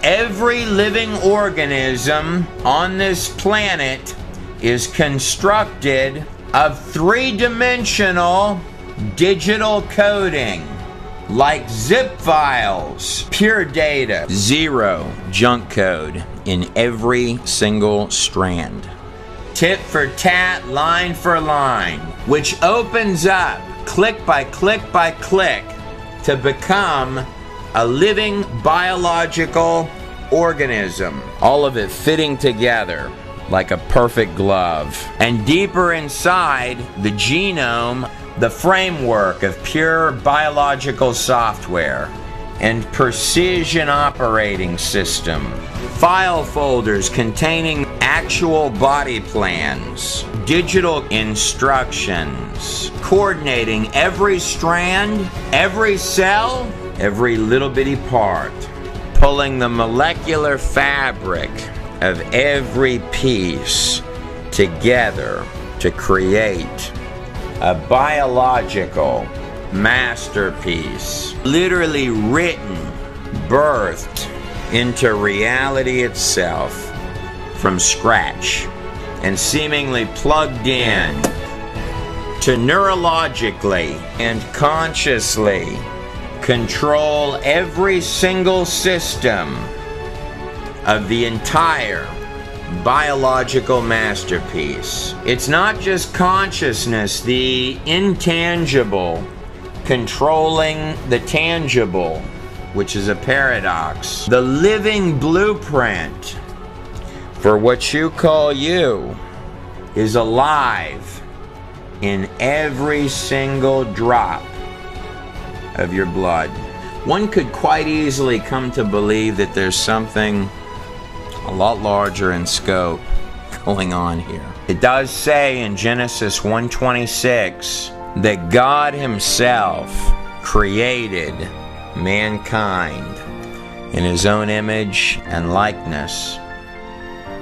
Every living organism on this planet is constructed of three-dimensional digital coding, like zip files, pure data, zero junk code in every single strand. Tit for tat, line for line, which opens up click by click by click to become a living biological organism. All of it fitting together like a perfect glove. And deeper inside the genome, the framework of pure biological software and precision operating system, file folders containing actual body plans, digital instructions, coordinating every strand, every cell, every little bitty part, pulling the molecular fabric of every piece together to create a biological masterpiece, literally written, birthed into reality itself from scratch, and seemingly plugged in to neurologically and consciously control every single system of the entire biological masterpiece. It's not just consciousness, the intangible controlling the tangible, which is a paradox. The living blueprint for what you call you is alive in every single drop of your blood. One could quite easily come to believe that there's something a lot larger in scope going on here. It does say in Genesis 1:26 that God Himself created mankind in His own image and likeness.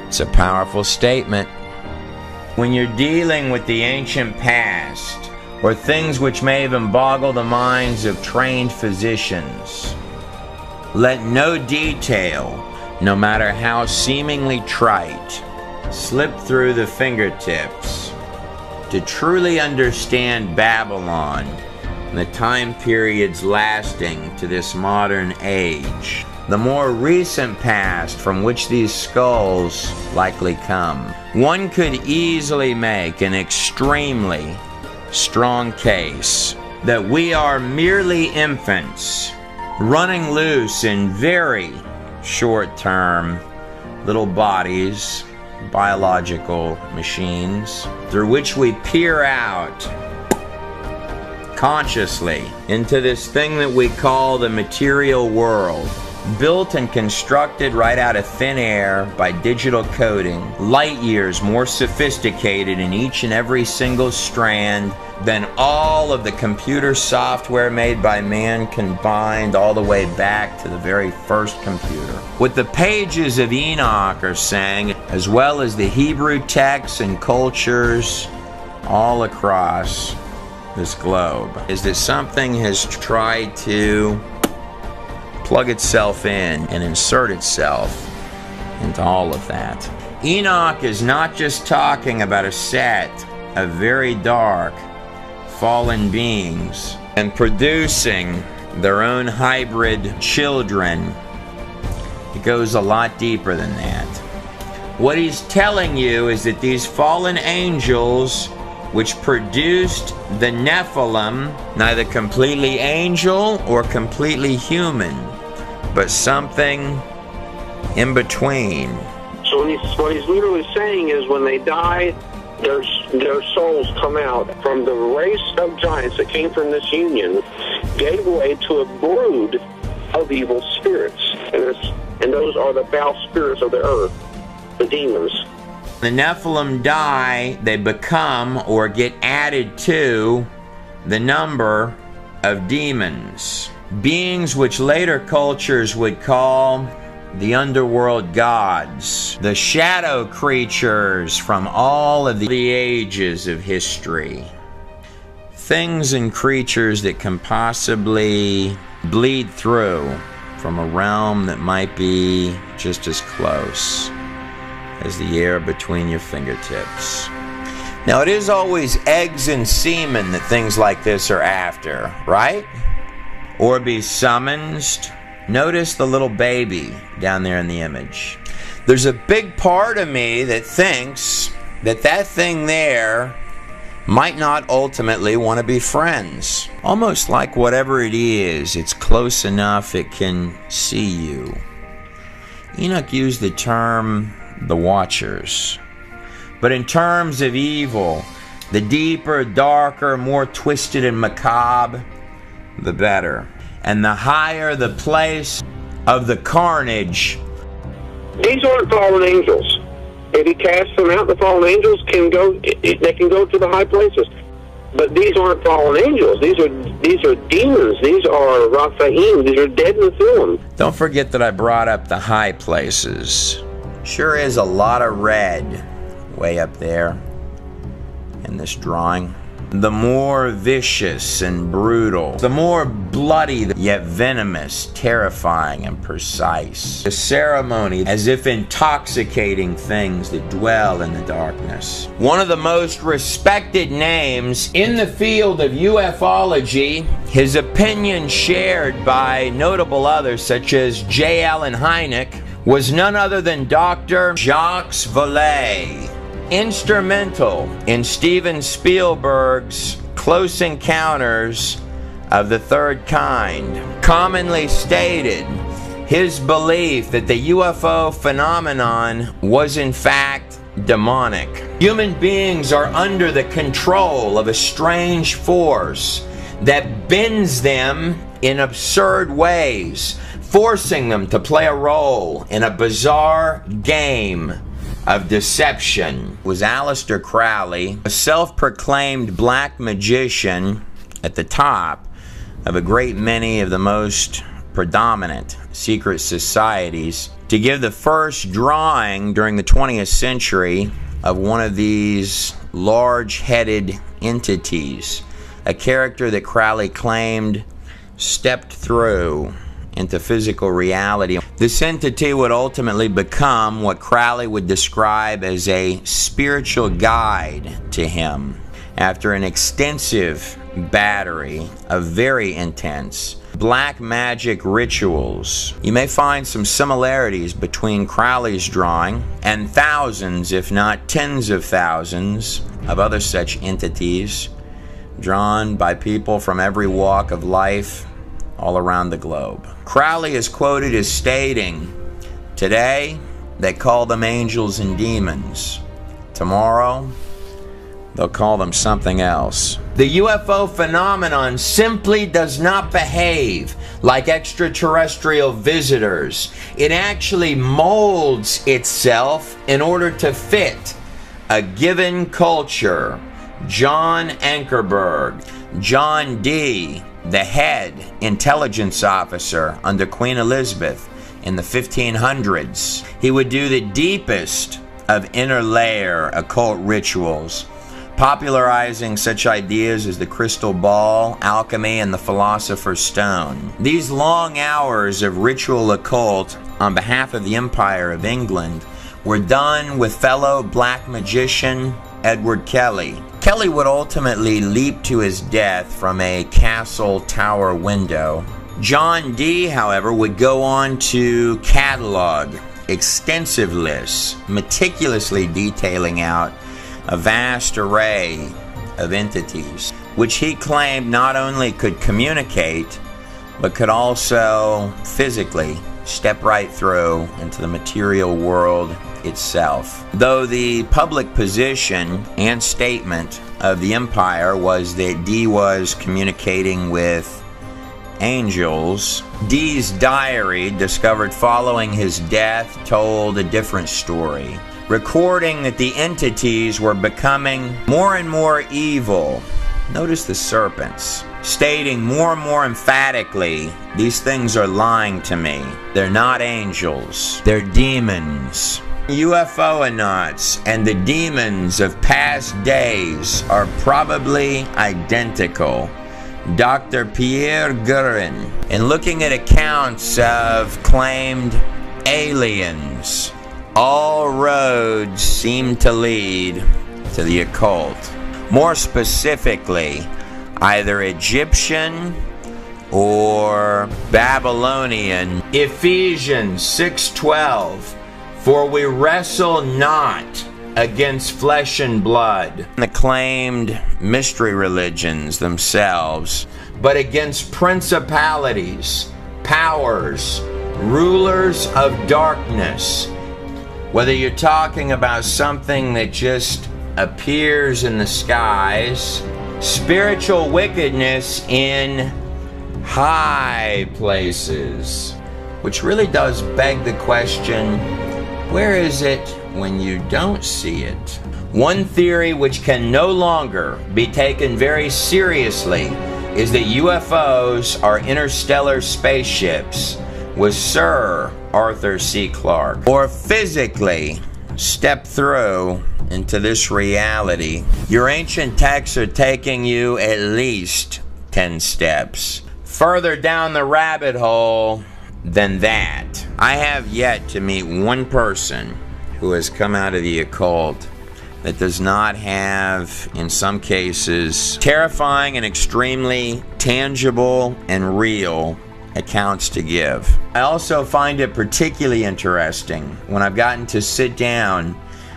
It's a powerful statement. When you're dealing with the ancient past, or things which may even boggle the minds of trained physicians, let no detail, no matter how seemingly trite, slip through the fingertips. To truly understand Babylon and the time periods lasting to this modern age, the more recent past from which these skulls likely come, one could easily make an extremely strong case that we are merely infants running loose in very short-term little bodies, biological machines, through which we peer out consciously into this thing that we call the material world, built and constructed right out of thin air by digital coding, light years more sophisticated in each and every single strand than all of the computer software made by man combined all the way back to the very first computer. What the pages of Enoch are saying, as well as the Hebrew texts and cultures all across this globe, is that something has tried to plug itself in and insert itself into all of that. Enoch is not just talking about a set of very dark, fallen beings and producing their own hybrid children. It goes a lot deeper than that. What he's telling you is that these fallen angels, which produced the Nephilim, neither completely angel or completely human, but something in between. So what he's literally saying is when they die, their souls come out from the race of giants that came from this union, gave way to a brood of evil spirits. And those are the foul spirits of the earth, the demons. The Nephilim die, they become or get added to the number of demons. Beings which later cultures would call the underworld gods, the shadow creatures from all of the ages of history. Things and creatures that can possibly bleed through from a realm that might be just as close as the air between your fingertips. Now, it is always eggs and semen that things like this are after, right? Or be summoned. Notice the little baby down there in the image. There's a big part of me that thinks that that thing there might not ultimately want to be friends. Almost like whatever it is, it's close enough it can see you. Enoch used the term the Watchers. But in terms of evil, the deeper, darker, more twisted and macabre, the better. And the higher the place of the carnage. These aren't fallen angels. If he casts them out, the fallen angels can go. They can go to the high places. But these aren't fallen angels. These are demons. These are Raphaim. These are dead Nephilim. Don't forget that I brought up the high places. Sure is a lot of red way up there in this drawing. The more vicious and brutal, the more bloody yet venomous, terrifying and precise. The ceremony as if intoxicating things that dwell in the darkness. One of the most respected names in the field of ufology, his opinion shared by notable others such as J. Allen Hynek, was none other than Dr. Jacques Vallée. Instrumental in Steven Spielberg's Close Encounters of the Third Kind, commonly stated his belief that the UFO phenomenon was in fact demonic. Human beings are under the control of a strange force that bends them in absurd ways, forcing them to play a role in a bizarre game of deception. Was Aleister Crowley, a self-proclaimed black magician at the top of a great many of the most predominant secret societies, to give the first drawing during the 20th century of one of these large-headed entities, a character that Crowley claimed stepped through into physical reality. This entity would ultimately become what Crowley would describe as a spiritual guide to him after an extensive battery of very intense black magic rituals. You may find some similarities between Crowley's drawing and thousands, if not tens of thousands, of other such entities drawn by people from every walk of life all around the globe. Crowley is quoted as stating, "Today, they call them angels and demons. Tomorrow, they'll call them something else." The UFO phenomenon simply does not behave like extraterrestrial visitors. It actually molds itself in order to fit a given culture. John Ankerberg, John D., the head intelligence officer under Queen Elizabeth in the 1500s. He would do the deepest of inner layer occult rituals, popularizing such ideas as the crystal ball, alchemy, and the philosopher's stone. These long hours of ritual occult on behalf of the Empire of England were done with fellow black magician Edward Kelly. Kelly would ultimately leap to his death from a castle tower window. John D., however, would go on to catalog extensive lists, meticulously detailing out a vast array of entities, which he claimed not only could communicate, but could also physically step right through into the material world itself. Though the public position and statement of the Empire was that D was communicating with angels, D's diary, discovered following his death, told a different story, recording that the entities were becoming more and more evil. Notice the serpents, stating more and more emphatically, "These things are lying to me. They're not angels. They're demons." UFO-nauts and the demons of past days are probably identical. Dr. Pierre Guerin, in looking at accounts of claimed aliens, all roads seem to lead to the occult. More specifically, either Egyptian or Babylonian. Ephesians 6:12, "For we wrestle not against flesh and blood," the claimed mystery religions themselves, "but against principalities, powers, rulers of darkness." Whether you're talking about something that just appears in the skies, spiritual wickedness in high places, which really does beg the question, where is it when you don't see it? One theory which can no longer be taken very seriously is that UFOs are interstellar spaceships with Sir Arthur C. Clarke, or physically step through into this reality. Your ancient texts are taking you at least 10 steps further down the rabbit hole than that. I have yet to meet one person who has come out of the occult that does not have, in some cases, terrifying and extremely tangible and real accounts to give. I also find it particularly interesting when I've gotten to sit down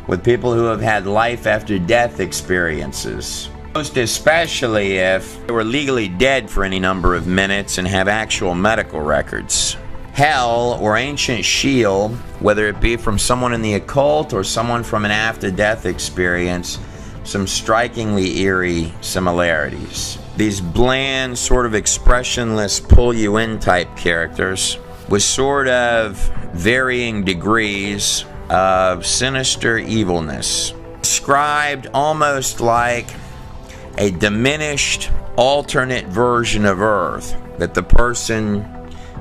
with people who have had life after death experiences, most especially if they were legally dead for any number of minutes and have actual medical records. Hell or ancient shield, whether it be from someone in the occult or someone from an after-death experience, some strikingly eerie similarities. These bland, sort of expressionless, pull-you-in type characters with sort of varying degrees of sinister evilness, described almost like a diminished, alternate version of Earth, that the person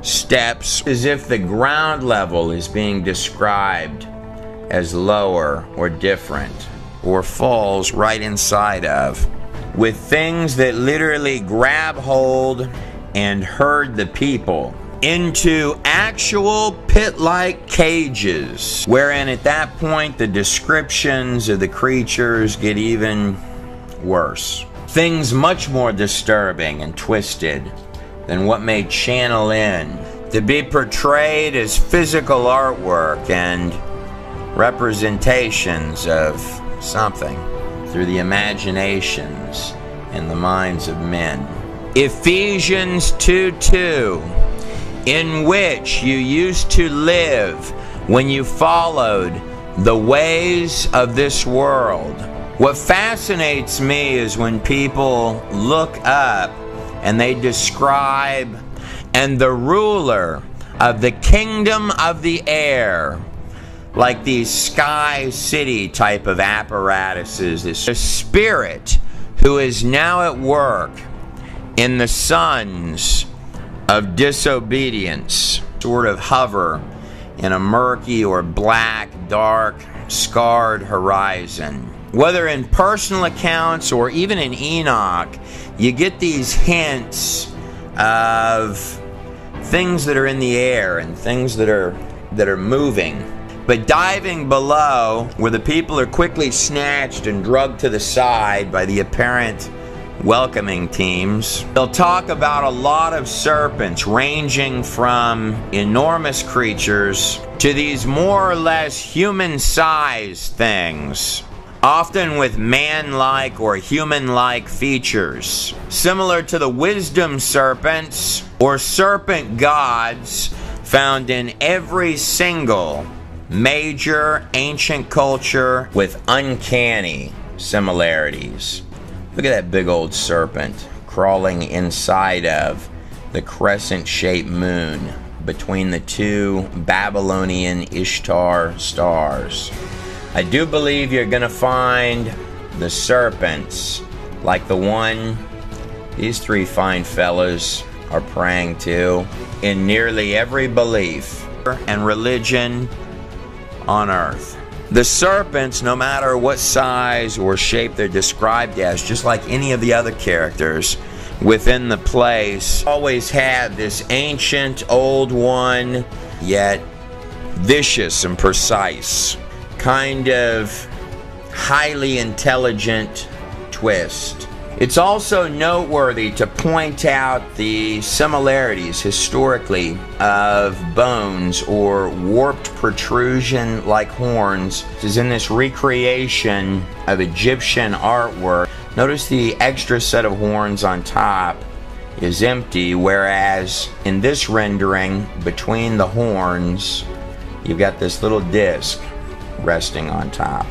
steps as if the ground level is being described as lower or different or falls right inside of, with things that literally grab hold and herd the people into actual pit-like cages, wherein at that point the descriptions of the creatures get even worse. Things much more disturbing and twisted than what may channel in to be portrayed as physical artwork and representations of something through the imaginations and the minds of men. Ephesians 2:2, in which you used to live when you followed the ways of this world. What fascinates me is when people look up and they describe, and the ruler of the kingdom of the air, like these sky city type of apparatuses, this spirit who is now at work in the sons of disobedience, sort of hover in a murky or black, dark, scarred horizon. Whether in personal accounts or even in Enoch, you get these hints of things that are in the air and things that are moving. But diving below, where the people are quickly snatched and drugged to the side by the apparent welcoming teams, they'll talk about a lot of serpents ranging from enormous creatures to these more or less human-sized things, often with man-like or human-like features, similar to the wisdom serpents or serpent gods found in every single major ancient culture with uncanny similarities. Look at that big old serpent crawling inside of the crescent-shaped moon between the two Babylonian Ishtar stars. I do believe you're going to find the serpents like the one these three fine fellas are praying to in nearly every belief and religion on earth. The serpents, no matter what size or shape they're described as, just like any of the other characters within the place, always have this ancient old one, yet vicious and precise, kind of highly intelligent twist. It's also noteworthy to point out the similarities historically of bones or warped protrusion like horns. This is in this recreation of Egyptian artwork. Notice the extra set of horns on top is empty, whereas in this rendering, between the horns, you've got this little disc resting on top.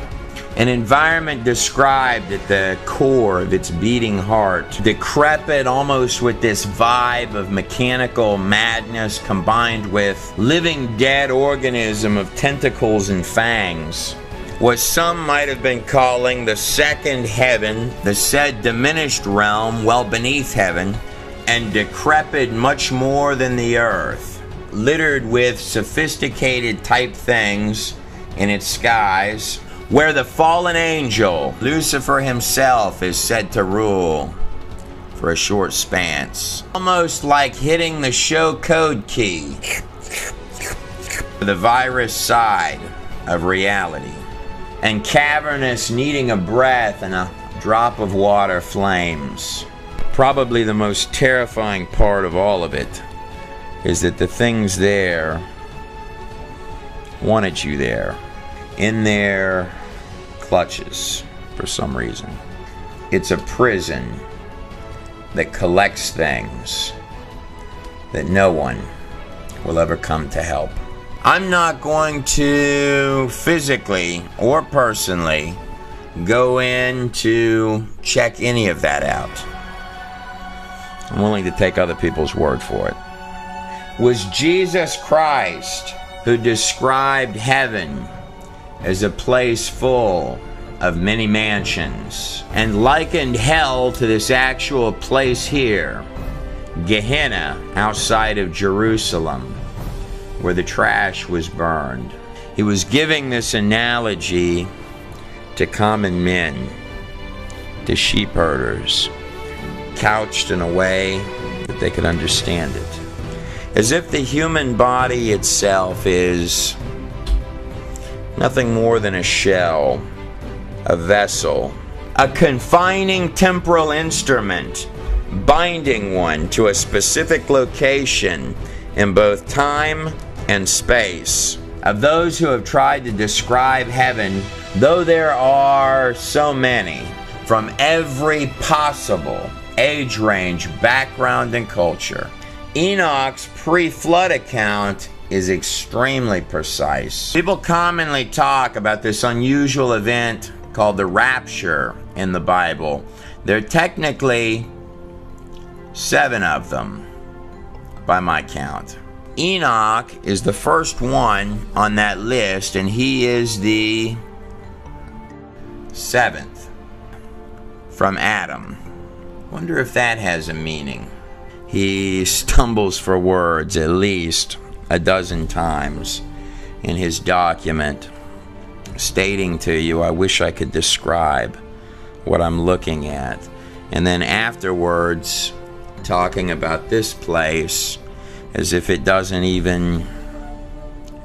An environment described at the core of its beating heart, decrepit almost with this vibe of mechanical madness combined with living dead organism of tentacles and fangs. What some might have been calling the second heaven, the said diminished realm well beneath heaven, and decrepit much more than the earth, littered with sophisticated type things in its skies, where the fallen angel, Lucifer himself, is said to rule for a short span. Almost like hitting the show code key, the virus side of reality, and cavernous needing a breath and a drop of water flames. Probably the most terrifying part of all of it is that the things there wanted you there, in their clutches for some reason. It's a prison that collects things that no one will ever come to help. I'm not going to physically or personally go in to check any of that out. I'm willing to take other people's word for it. Was Jesus Christ who described heaven as a place full of many mansions, and likened hell to this actual place here, Gehenna, outside of Jerusalem, where the trash was burned. He was giving this analogy to common men, to sheep herders, couched in a way that they could understand it. As if the human body itself is nothing more than a shell, a vessel, a confining temporal instrument, binding one to a specific location in both time and space. Of those who have tried to describe heaven, though there are so many, from every possible age range, background, and culture, Enoch's pre-flood account is extremely precise. People commonly talk about this unusual event called the rapture in the Bible. There are technically 7 of them, by my count. Enoch is the first one on that list, and he is the 7th from Adam. Wonder if that has a meaning. He stumbles for words at least a dozen times in his document, stating to you, I wish I could describe what I'm looking at. And then afterwards, talking about this place as if it doesn't even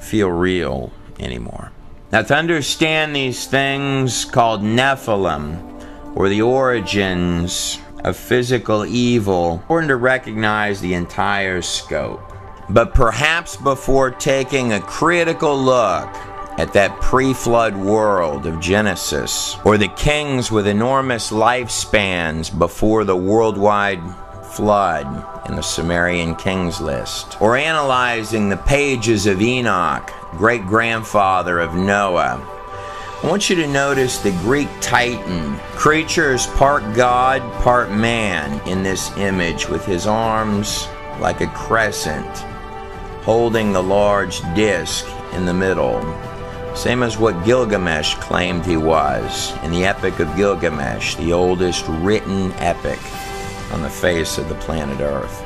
feel real anymore. Now, to understand these things called Nephilim, or the origins of physical evil, important to recognize the entire scope. But perhaps before taking a critical look at that pre-flood world of Genesis, or the kings with enormous lifespans before the worldwide flood in the Sumerian kings list, or analyzing the pages of Enoch, great-grandfather of Noah, I want you to notice the Greek Titan. Creature is part God, part man in this image, with his arms like a crescent, holding the large disc in the middle. Same as what Gilgamesh claimed he was in the Epic of Gilgamesh, the oldest written epic on the face of the planet Earth.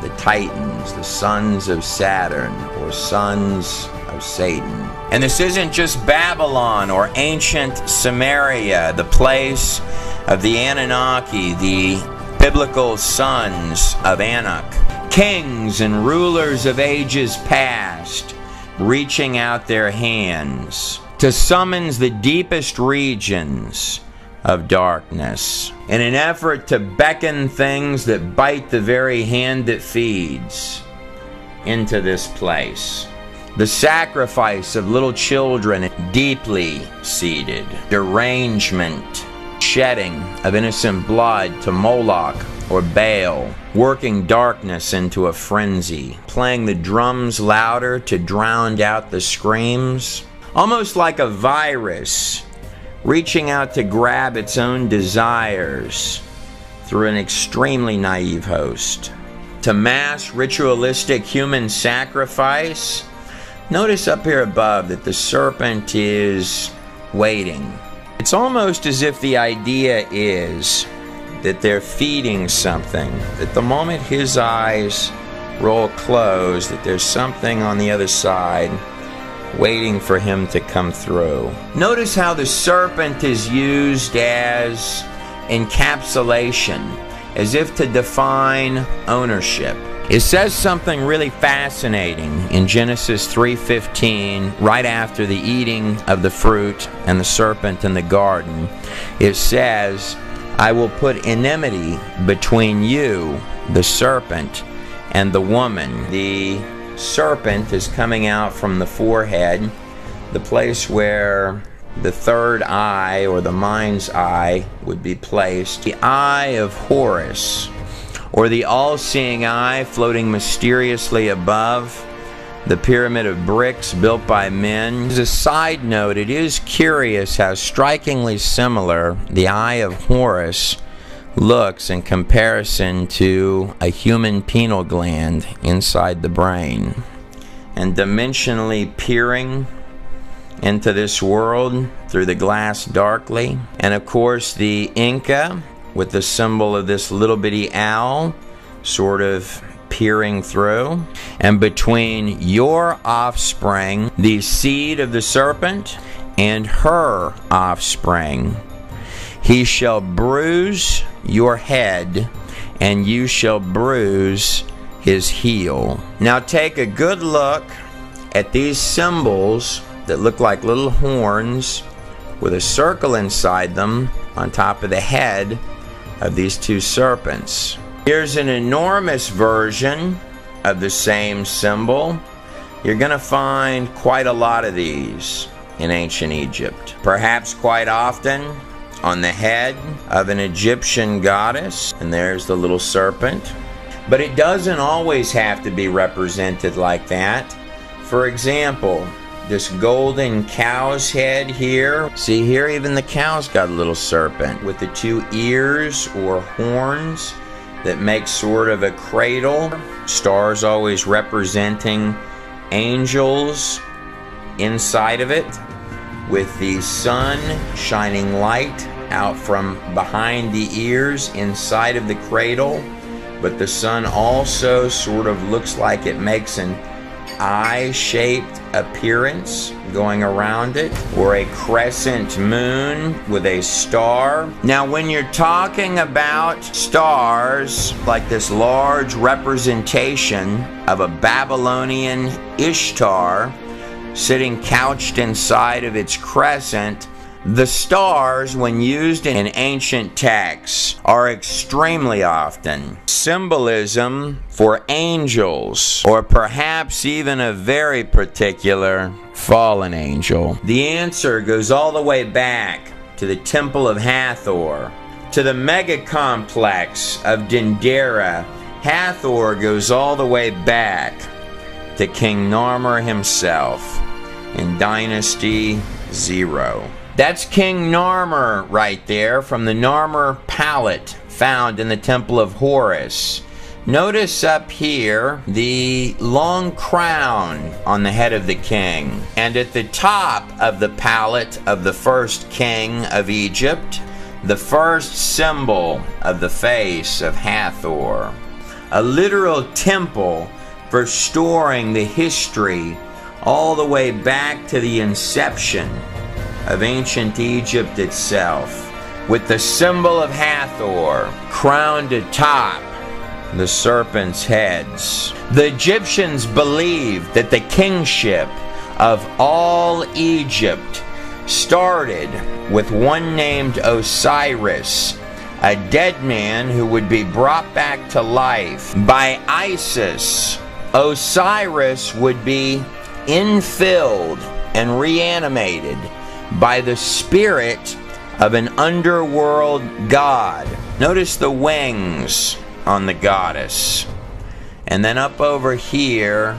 The Titans, the sons of Saturn, or sons of Satan. And this isn't just Babylon or ancient Samaria, the place of the Anunnaki, the biblical sons of Anak. Kings and rulers of ages past, reaching out their hands to summons the deepest regions of darkness in an effort to beckon things that bite the very hand that feeds into this place. The sacrifice of little children, deeply seated, derangement, shedding of innocent blood to Moloch or Baal, working darkness into a frenzy, playing the drums louder to drown out the screams, almost like a virus, reaching out to grab its own desires through an extremely naive host. To mass ritualistic human sacrifice, notice up here above that the serpent is waiting. It's almost as if the idea is that they're feeding something, that the moment his eyes roll closed, that there's something on the other side waiting for him to come through. Notice how the serpent is used as encapsulation, as if to define ownership. It says something really fascinating in Genesis 3:15, right after the eating of the fruit and the serpent in the garden. It says, I will put enmity between you, the serpent, and the woman. The serpent is coming out from the forehead, the place where the third eye, or the mind's eye, would be placed. The eye of Horus, or the all-seeing eye, floating mysteriously above the pyramid of bricks built by men. As a side note, it is curious how strikingly similar the eye of Horus looks in comparison to a human pineal gland inside the brain. And dimensionally peering into this world through the glass darkly. And of course the Inca, with the symbol of this little bitty owl sort of peering through. And between your offspring, the seed of the serpent, and her offspring. He shall bruise your head, and you shall bruise his heel. Now take a good look at these symbols that look like little horns with a circle inside them on top of the head of these two serpents. Here's an enormous version of the same symbol. You're going to find quite a lot of these in ancient Egypt. Perhaps quite often on the head of an Egyptian goddess. And there's the little serpent. But it doesn't always have to be represented like that. For example, this golden cow's head here. See here, even the cow's got a little serpent with the two ears or horns that make sort of a cradle. Stars always representing angels inside of it, with the sun shining light out from behind the ears inside of the cradle. But the sun also sort of looks like it makes an eye-shaped appearance going around it, or a crescent moon with a star. Now when you're talking about stars, like this large representation of a Babylonian Ishtar sitting couched inside of its crescent, the stars, when used in ancient texts, are extremely often symbolism for angels, or perhaps even a very particular fallen angel. The answer goes all the way back to the Temple of Hathor, to the mega complex of Dendera. Hathor goes all the way back to King Narmer himself in Dynasty 0. That's King Narmer right there from the Narmer palette found in the Temple of Horus. Notice up here the long crown on the head of the king, and at the top of the palette of the first king of Egypt, the first symbol of the face of Hathor. A literal temple for storing the history all the way back to the inception of ancient Egypt itself, with the symbol of Hathor crowned atop the serpent's heads. The Egyptians believed that the kingship of all Egypt started with one named Osiris, a dead man who would be brought back to life by Isis. Osiris would be infilled and reanimated by the spirit of an underworld god. Notice the wings on the goddess. And then up over here,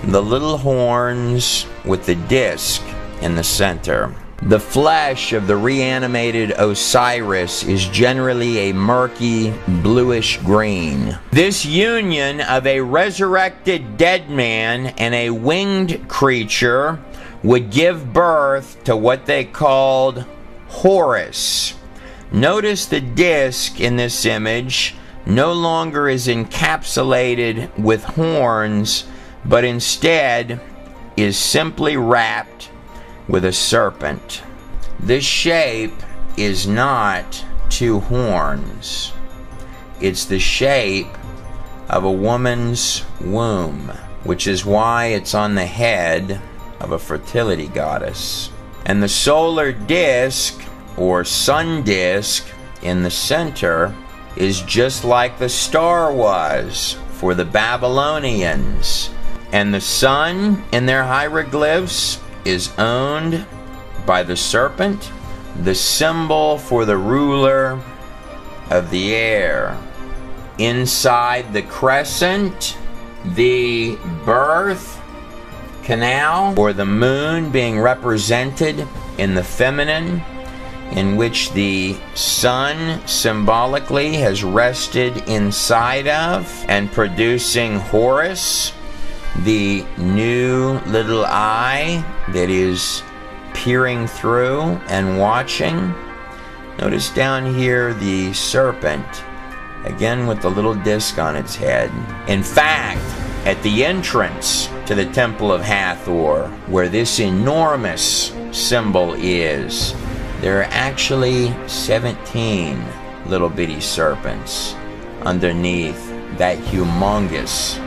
the little horns with the disc in the center. The flesh of the reanimated Osiris is generally a murky bluish green. This union of a resurrected dead man and a winged creature would give birth to what they called Horus. Notice the disc in this image no longer is encapsulated with horns, but instead is simply wrapped with a serpent. This shape is not two horns. It's the shape of a woman's womb, which is why it's on the head of a fertility goddess. And the solar disk, or sun disk, in the center is just like the star was for the Babylonians. And the sun in their hieroglyphs is owned by the serpent, the symbol for the ruler of the air. Inside the crescent, the birth canal, or the moon being represented in the feminine, in which the sun symbolically has rested inside of, and producing Horus, the new little eye that is peering through and watching. Notice down here the serpent, again with the little disc on its head. In fact, at the entrance to the Temple of Hathor, where this enormous symbol is, there are actually 17 little bitty serpents underneath that humongous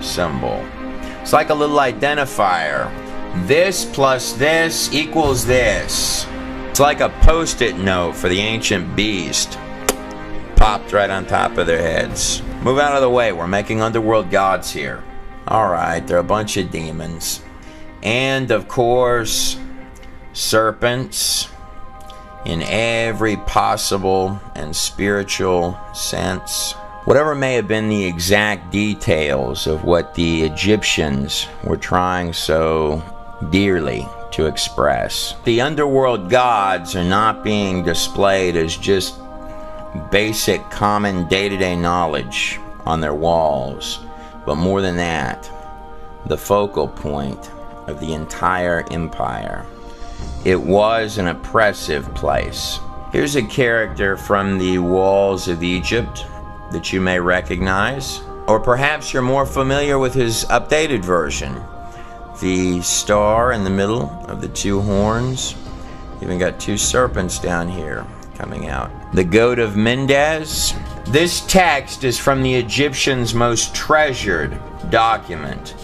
symbol. It's like a little identifier. This plus this equals this. It's like a post-it note for the ancient beast. Popped right on top of their heads. Move out of the way, we're making underworld gods here. Alright, they're a bunch of demons. And of course, serpents in every possible and spiritual sense. Whatever may have been the exact details of what the Egyptians were trying so dearly to express, the underworld gods are not being displayed as just basic common day-to-day knowledge on their walls, but more than that, the focal point of the entire empire. It was an oppressive place. Here's a character from the walls of Egypt that you may recognize, or perhaps you're more familiar with his updated version. The star in the middle of the two horns, even got two serpents down here coming out. The goat of Mendes. This text is from the Egyptians' most treasured document,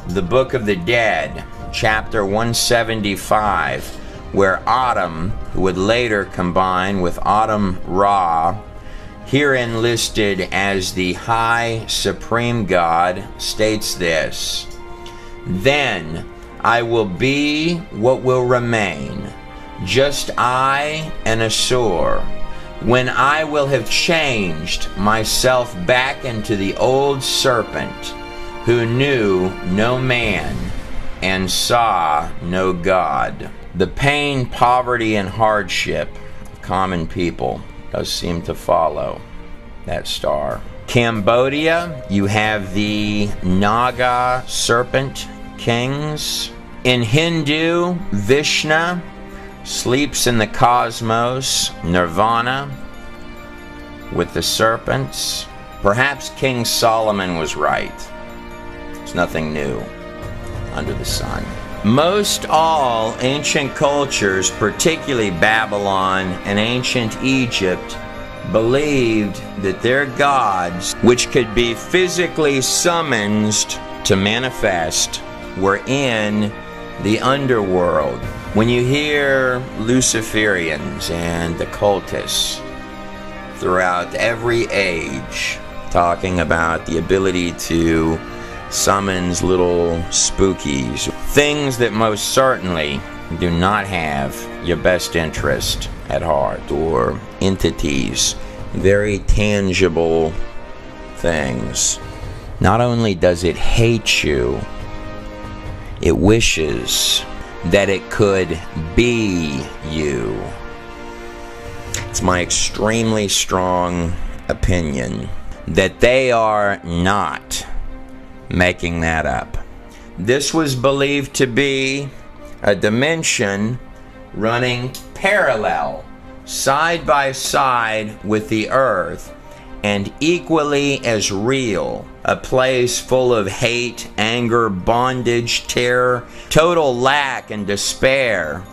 the Book of the Dead, chapter 175, where Atum, who would later combine with Atum Ra, herein listed as the High Supreme God, states this: "Then I will be what will remain, just I and Assur, when I will have changed myself back into the old serpent, who knew no man and saw no God." The pain, poverty, and hardship of common people does seem to follow that star. Cambodia, you have the Naga serpent kings. In Hindu, Vishnu sleeps in the cosmos, Nirvana, with the serpents. Perhaps King Solomon was right. There's nothing new under the sun. Most all ancient cultures, particularly Babylon and ancient Egypt, believed that their gods, which could be physically summoned to manifest, were in the underworld. When you hear Luciferians and occultists throughout every age talking about the ability to summons little spookies, things that most certainly do not have your best interest at heart, or entities, very tangible things. Not only does it hate you, it wishes that it could be you. It's my extremely strong opinion that they are not making that up. This was believed to be a dimension running parallel, side by side with the earth, and equally as real. A place full of hate, anger, bondage, terror, total lack and despair.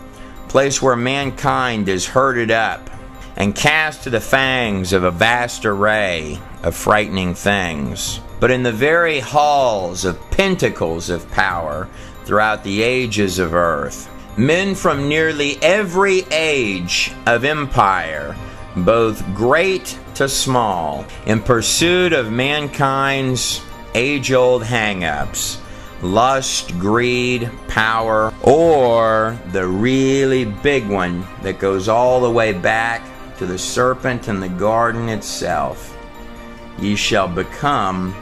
A place where mankind is herded up and cast to the fangs of a vast array of frightening things. But in the very halls of pentacles of power throughout the ages of earth, men from nearly every age of empire, both great to small, in pursuit of mankind's age-old hang-ups, lust, greed, power, or the really big one that goes all the way back to the serpent in the garden itself. Ye shall become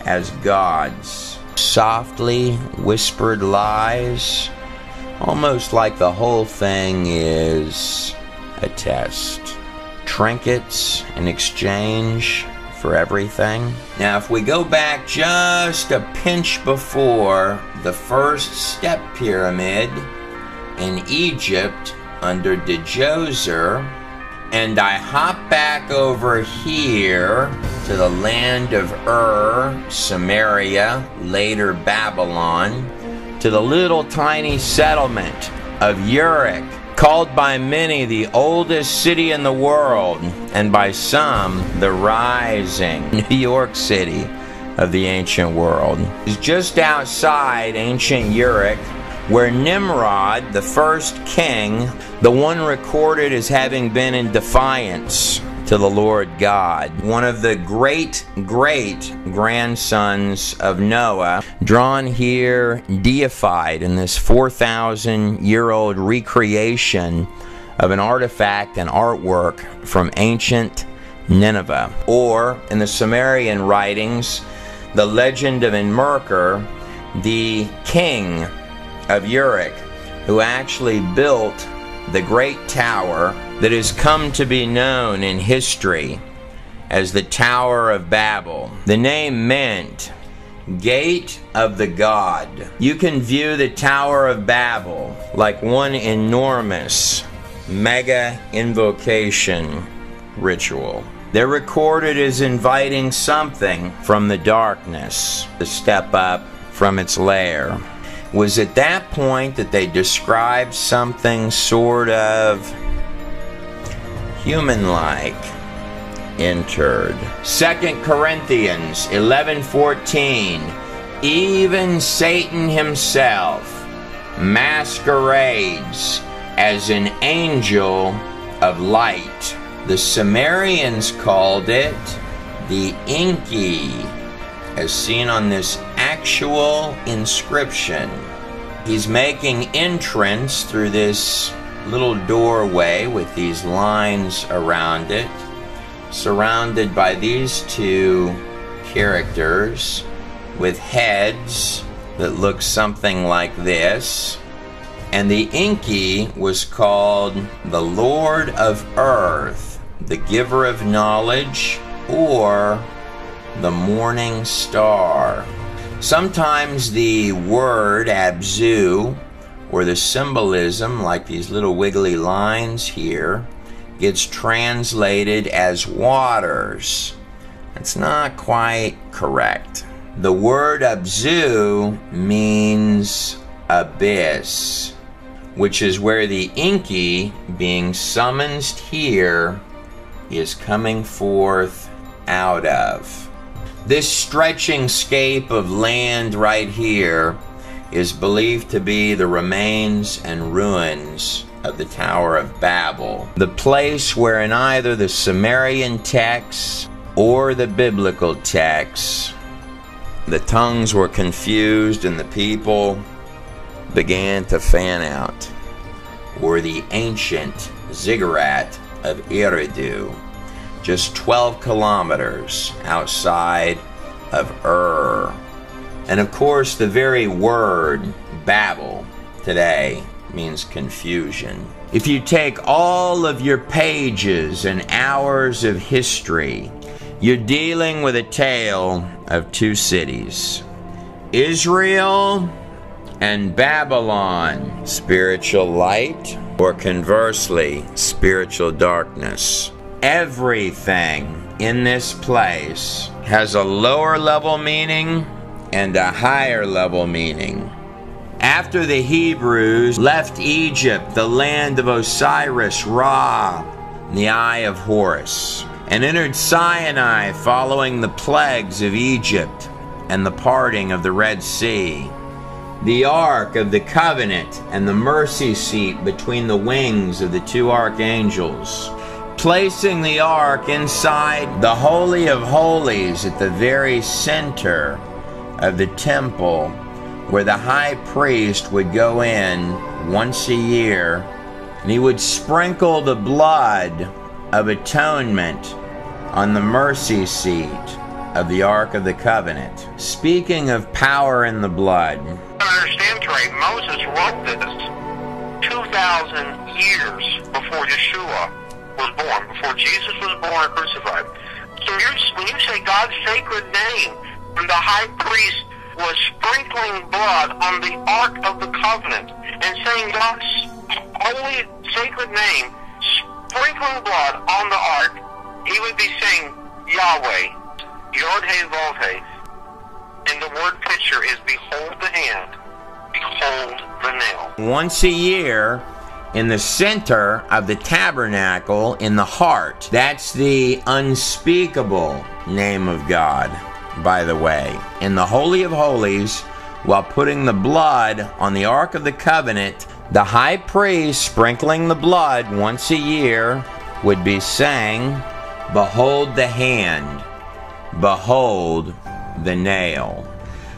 as gods. Softly whispered lies, almost like the whole thing is a test. Trinkets in exchange for everything. Now, if we go back just a pinch before the first step pyramid in Egypt under Djoser, and I hop back over here to the land of Samaria, later Babylon, to the little tiny settlement of Uruk, called by many the oldest city in the world, and by some the rising New York City of the ancient world. It's just outside ancient Uruk, where Nimrod, the first king, the one recorded as having been in defiance to the Lord God, one of the great grandsons of Noah, drawn here, deified in this 4,000-year-old recreation of an artifact and artwork from ancient Nineveh. Or, in the Sumerian writings, the legend of Enmerkar, the king of Uruk, who actually built the great tower that has come to be known in history as the Tower of Babel. The name meant Gate of the God. You can view the Tower of Babel like one enormous mega invocation ritual. They're recorded as inviting something from the darkness to step up from its lair. It was at that point that they described something sort of human-like entered. 2 Corinthians 11:14. Even Satan himself masquerades as an angel of light. The Sumerians called it the Enki, as seen on this actual inscription. He's making entrance through this little doorway with these lines around it, surrounded by these two characters with heads that look something like this. And the Enki was called the Lord of Earth, the giver of knowledge, or the morning star. Sometimes the word Abzu, or the symbolism, like these little wiggly lines here, gets translated as waters. It's not quite correct. The word Abzu means abyss, which is where the Enki, being summoned here, is coming forth out of. This stretching scape of land right here is believed to be the remains and ruins of the Tower of Babel, the place where in either the Sumerian texts or the biblical texts the tongues were confused and the people began to fan out, or the ancient ziggurat of Eridu, just 12 kilometers outside of And of course, the very word Babel today means confusion. If you take all of your pages and hours of history, you're dealing with a tale of two cities, Israel and Babylon, spiritual light, or conversely, spiritual darkness. Everything in this place has a lower level meaning and a higher level meaning. After the Hebrews left Egypt, the land of Osiris, Ra, the eye of Horus, and entered Sinai following the plagues of Egypt and the parting of the Red Sea, the Ark of the Covenant and the mercy seat between the wings of the two archangels, placing the Ark inside the Holy of Holies at the very center of the temple, where the high priest would go in once a year, and he would sprinkle the blood of atonement on the mercy seat of the Ark of the Covenant. Speaking of power in the blood, understand, Trey, Moses wrote this 2,000 years before Yeshua was born, before Jesus was born and crucified. So when you say God's sacred name, and the high priest was sprinkling blood on the Ark of the Covenant and saying God's holy sacred name, sprinkling blood on the Ark, he would be saying Yahweh. Yod Hey Vav Hey. And the word picture is behold the hand, behold the nail. Once a year, in the center of the tabernacle, in the heart, that's the unspeakable name of God, by the way. In the Holy of Holies, while putting the blood on the Ark of the Covenant, the high priest, sprinkling the blood once a year, would be saying, behold the hand, behold the nail.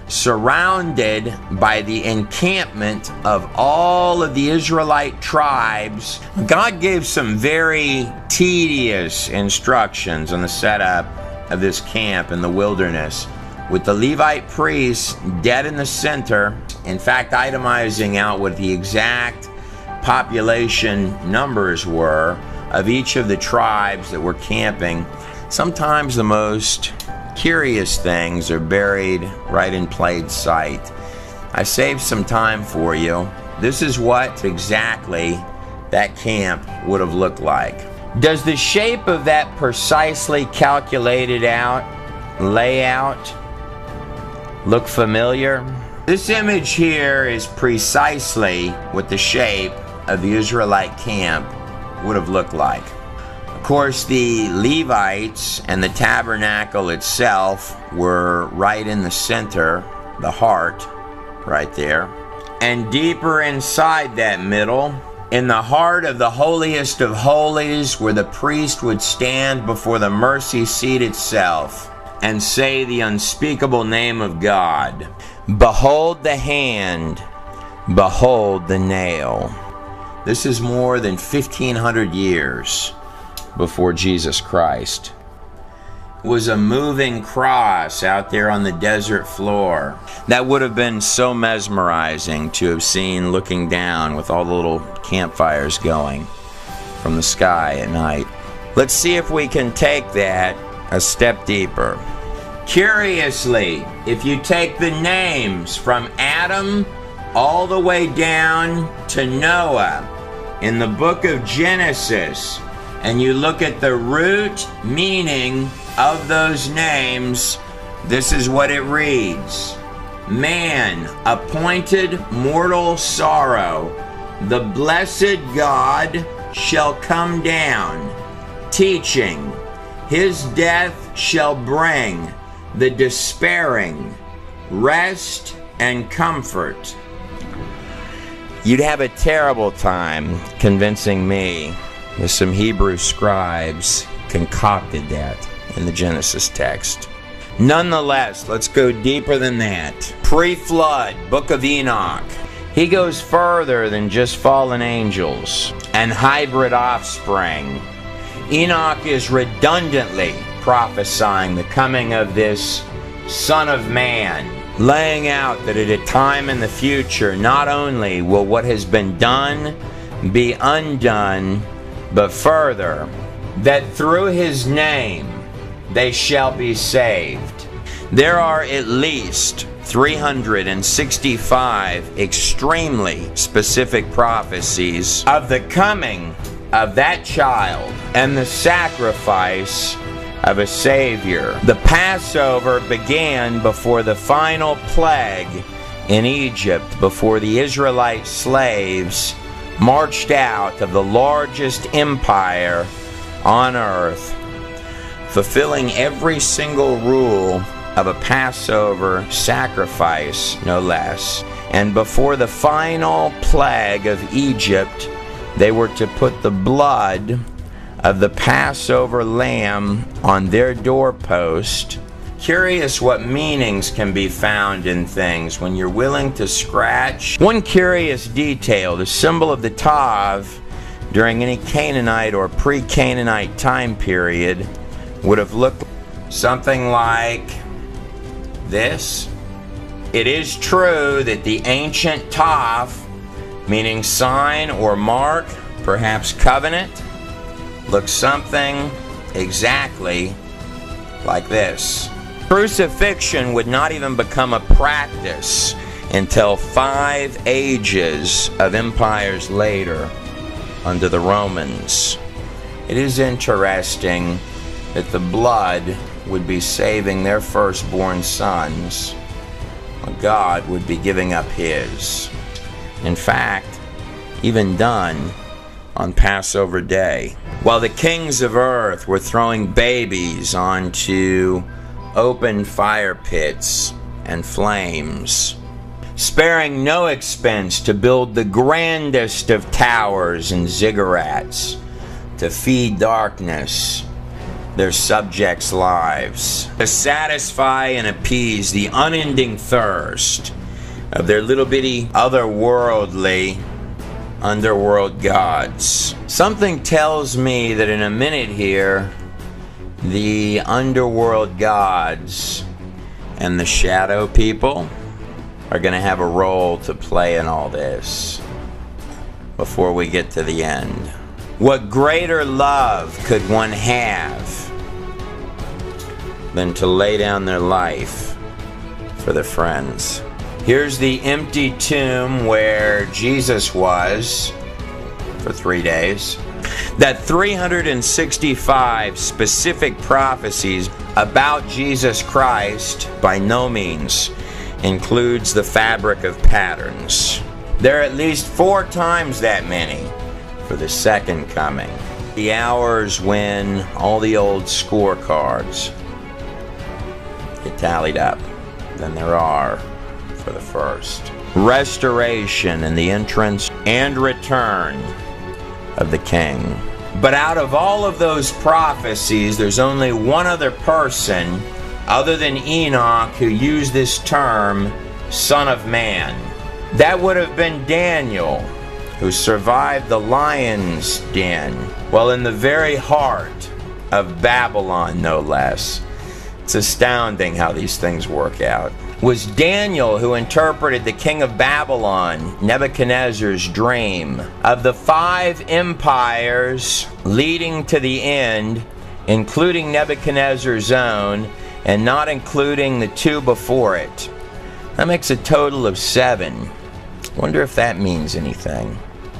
Surrounded by the encampment of all of the Israelite tribes, God gave some very tedious instructions on the setup of this camp in the wilderness, with the Levite priests dead in the center, in fact itemizing out what the exact population numbers were of each of the tribes that were camping. Sometimes the most curious things are buried right in plain sight. I saved some time for you. This is what exactly that camp would have looked like. Does the shape of that precisely calculated out layout look familiar? This image here is precisely what the shape of the Israelite camp would have looked like. Of course, the Levites and the tabernacle itself were right in the center, the heart, right there. And deeper inside that middle, in the heart of the holiest of holies, where the priest would stand before the mercy seat itself and say the unspeakable name of God, behold the hand, behold the nail. This is more than 1,500 years before Jesus Christ. It was a moving cross out there on the desert floor. That would have been so mesmerizing to have seen looking down with all the little campfires going from the sky at night. Let's see if we can take that a step deeper. Curiously, if you take the names from Adam all the way down to Noah in the book of Genesis, and you look at the root meaning of those names, this is what it reads. Man, appointed mortal sorrow, the blessed God shall come down, teaching, his death shall bring the despairing rest and comfort. You'd have a terrible time convincing me that some Hebrew scribes concocted that in the Genesis text. Nonetheless, let's go deeper than that. Pre-flood, Book of Enoch. He goes further than just fallen angels and hybrid offspring. Enoch is redundantly prophesying the coming of this Son of Man, laying out that at a time in the future, not only will what has been done be undone, but further, that through his name they shall be saved. There are at least 365 extremely specific prophecies of the coming of that child and the sacrifice of a Savior. The Passover began before the final plague in Egypt, before the Israelite slaves marched out of the largest empire on earth, fulfilling every single rule of a Passover sacrifice, no less. And before the final plague of Egypt, they were to put the blood of the Passover lamb on their doorpost. Curious what meanings can be found in things when you're willing to scratch. One curious detail, the symbol of the Tav during any Canaanite or pre-Canaanite time period would have looked something like this. It is true that the ancient Tav, meaning sign or mark, perhaps covenant, looks something exactly like this. Crucifixion would not even become a practice until 5 ages of empires later under the Romans. It is interesting that the blood would be saving their firstborn sons, God would be giving up his. In fact, even done on Passover Day. While the kings of earth were throwing babies onto open fire pits and flames, sparing no expense to build the grandest of towers and ziggurats to feed darkness their subjects' lives, to satisfy and appease the unending thirst of their little bitty otherworldly underworld gods. Something tells me that in a minute here, the underworld gods and the shadow people are going to have a role to play in all this before we get to the end. What greater love could one have than to lay down their life for their friends? Here's the empty tomb where Jesus was for 3 days. That 365 specific prophecies about Jesus Christ by no means includes the fabric of patterns. There are at least 4 times that many for the second coming. The hours when all the old scorecards get tallied up than there are for the first. Restoration and the entrance and return of the King. But out of all of those prophecies, there's only one other person other than Enoch who used this term, Son of Man. That would have been Daniel, who survived the lion's den, while in the very heart of Babylon, no less. It's astounding how these things work out. It was Daniel who interpreted the king of Babylon, Nebuchadnezzar's dream of the 5 empires leading to the end, including Nebuchadnezzar's own, and not including the 2 before it. That makes a total of 7. Wonder if that means anything.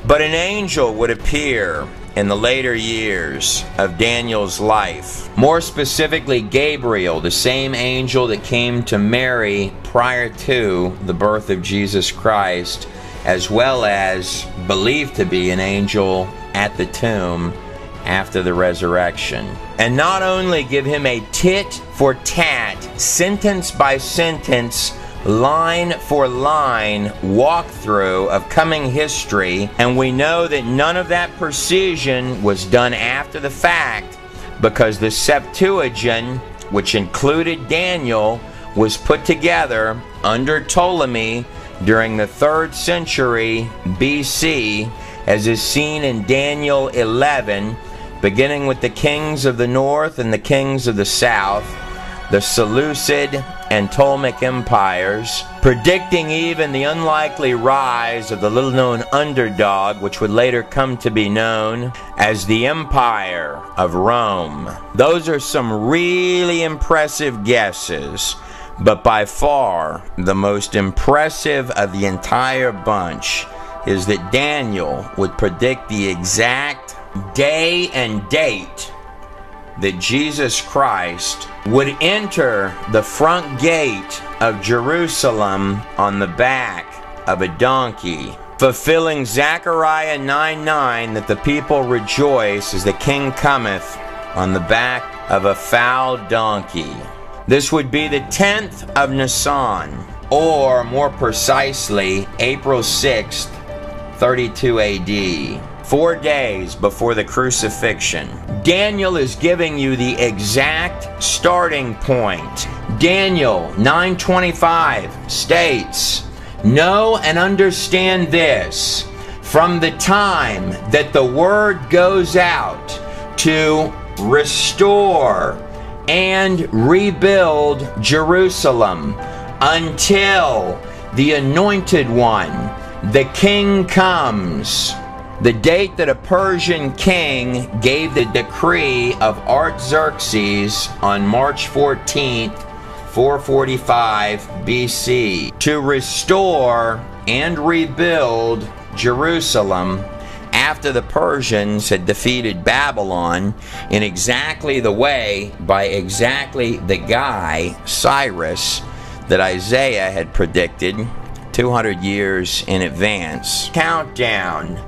But an angel would appear in the later years of Daniel's life. More specifically, Gabriel, the same angel that came to Mary prior to the birth of Jesus Christ, as well as believed to be an angel at the tomb after the resurrection. And not only give him a tit-for-tat, sentence-by-sentence, line-for-line walkthrough of coming history, and we know that none of that precision was done after the fact, because the Septuagint, which included Daniel, was put together under Ptolemy during the 3rd century BC, as is seen in Daniel 11, beginning with the kings of the north and the kings of the south, the Seleucid and Ptolemaic empires, predicting even the unlikely rise of the little-known underdog, which would later come to be known as the Empire of Rome. Those are some really impressive guesses, but by far the most impressive of the entire bunch is that Daniel would predict the exact day and date that Jesus Christ would enter the front gate of Jerusalem on the back of a donkey, fulfilling Zechariah 9:9, that the people rejoice as the king cometh on the back of a foal donkey. This would be the 10th of Nisan, or more precisely, April 6th, 32 AD. 4 days before the crucifixion. Daniel is giving you the exact starting point. Daniel 9:25 states, "Know and understand this, from the time that the word goes out to restore and rebuild Jerusalem until the Anointed One, the King, comes." The date that a Persian king gave the decree of Artaxerxes on March 14th, 445 BC, to restore and rebuild Jerusalem after the Persians had defeated Babylon in exactly the way, by exactly the guy, Cyrus, that Isaiah had predicted 200 years in advance. Countdown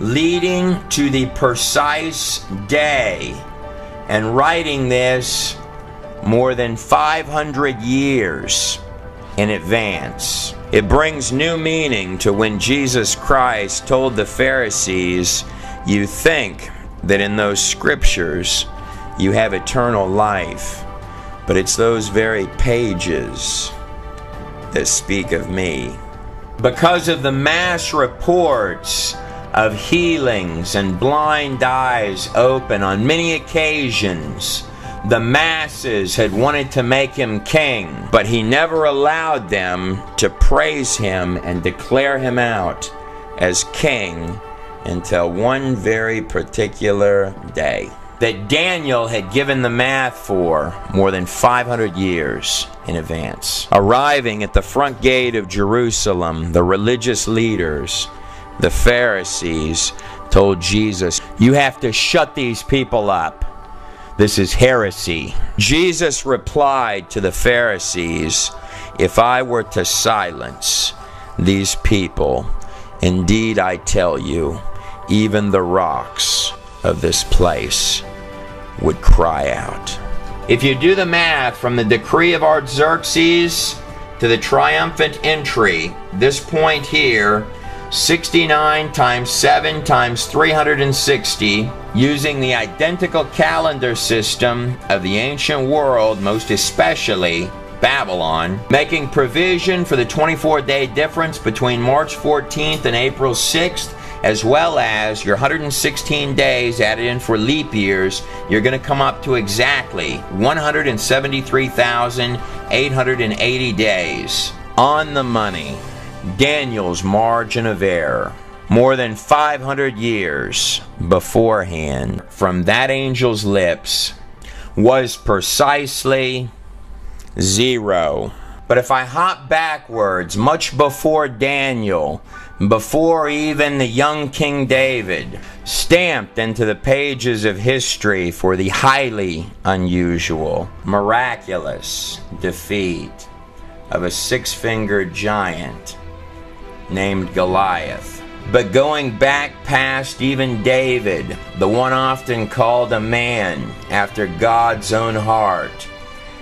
leading to the precise day, and writing this more than 500 years in advance. It brings new meaning to when Jesus Christ told the Pharisees, "You think that in those scriptures you have eternal life, but it's those very pages that speak of me." Because of the mass reports of healings and blind eyes open on many occasions, the masses had wanted to make him king, but he never allowed them to praise him and declare him out as king until one very particular day that Daniel had given the math for more than 500 years in advance. Arriving at the front gate of Jerusalem, the religious leaders, the Pharisees, told Jesus, "You have to shut these people up. This is heresy." Jesus replied to the Pharisees, "If I were to silence these people, indeed I tell you, even the rocks of this place would cry out." If you do the math from the decree of Artaxerxes to the triumphant entry, this point here, 69 times 7 times 360, using the identical calendar system of the ancient world, most especially Babylon, making provision for the 24-day difference between March 14th and April 6th, as well as your 116 days added in for leap years, you're going to come up to exactly 173,880 days. On the money. Daniel's margin of error, more than 500 years beforehand, from that angel's lips, was precisely 0. But if I hop backwards, much before Daniel, before even the young King David, stamped into the pages of history for the highly unusual, miraculous defeat of a six-fingered giant named Goliath. But going back past even David, the one often called a man after God's own heart,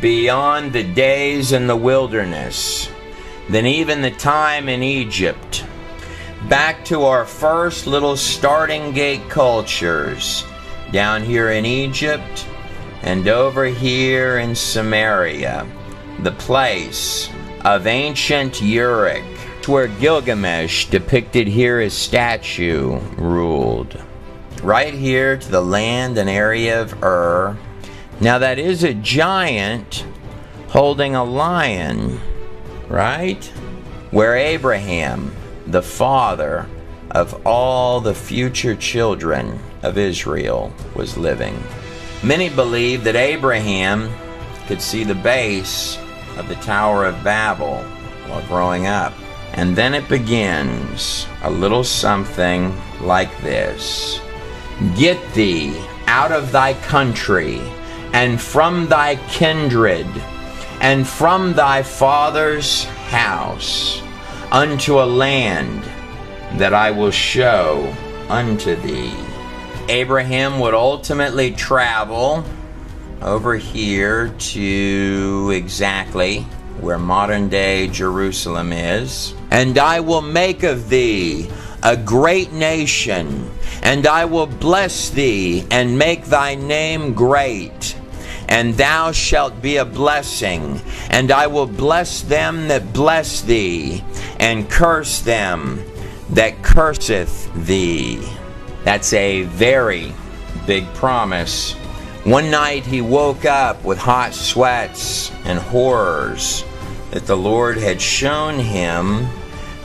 beyond the days in the wilderness, then even the time in Egypt, back to our first little starting gate cultures, down here in Egypt and over here in Samaria, the place of ancient Uruk, where Gilgamesh, depicted here as statue, ruled. Right here to the land and area of Ur. Now that is a giant holding a lion, right? Where Abraham, the father of all the future children of Israel, was living. Many believe that Abraham could see the base of the Tower of Babel while growing up. And then it begins a little something like this. "Get thee out of thy country, and from thy kindred, and from thy father's house, unto a land that I will show unto thee." Abraham would ultimately travel over here to exactly where modern-day Jerusalem is. "And I will make of thee a great nation, and I will bless thee, and make thy name great. And thou shalt be a blessing, and I will bless them that bless thee, and curse them that curseth thee." That's a very big promise. One night he woke up with hot sweats and horrors that the Lord had shown him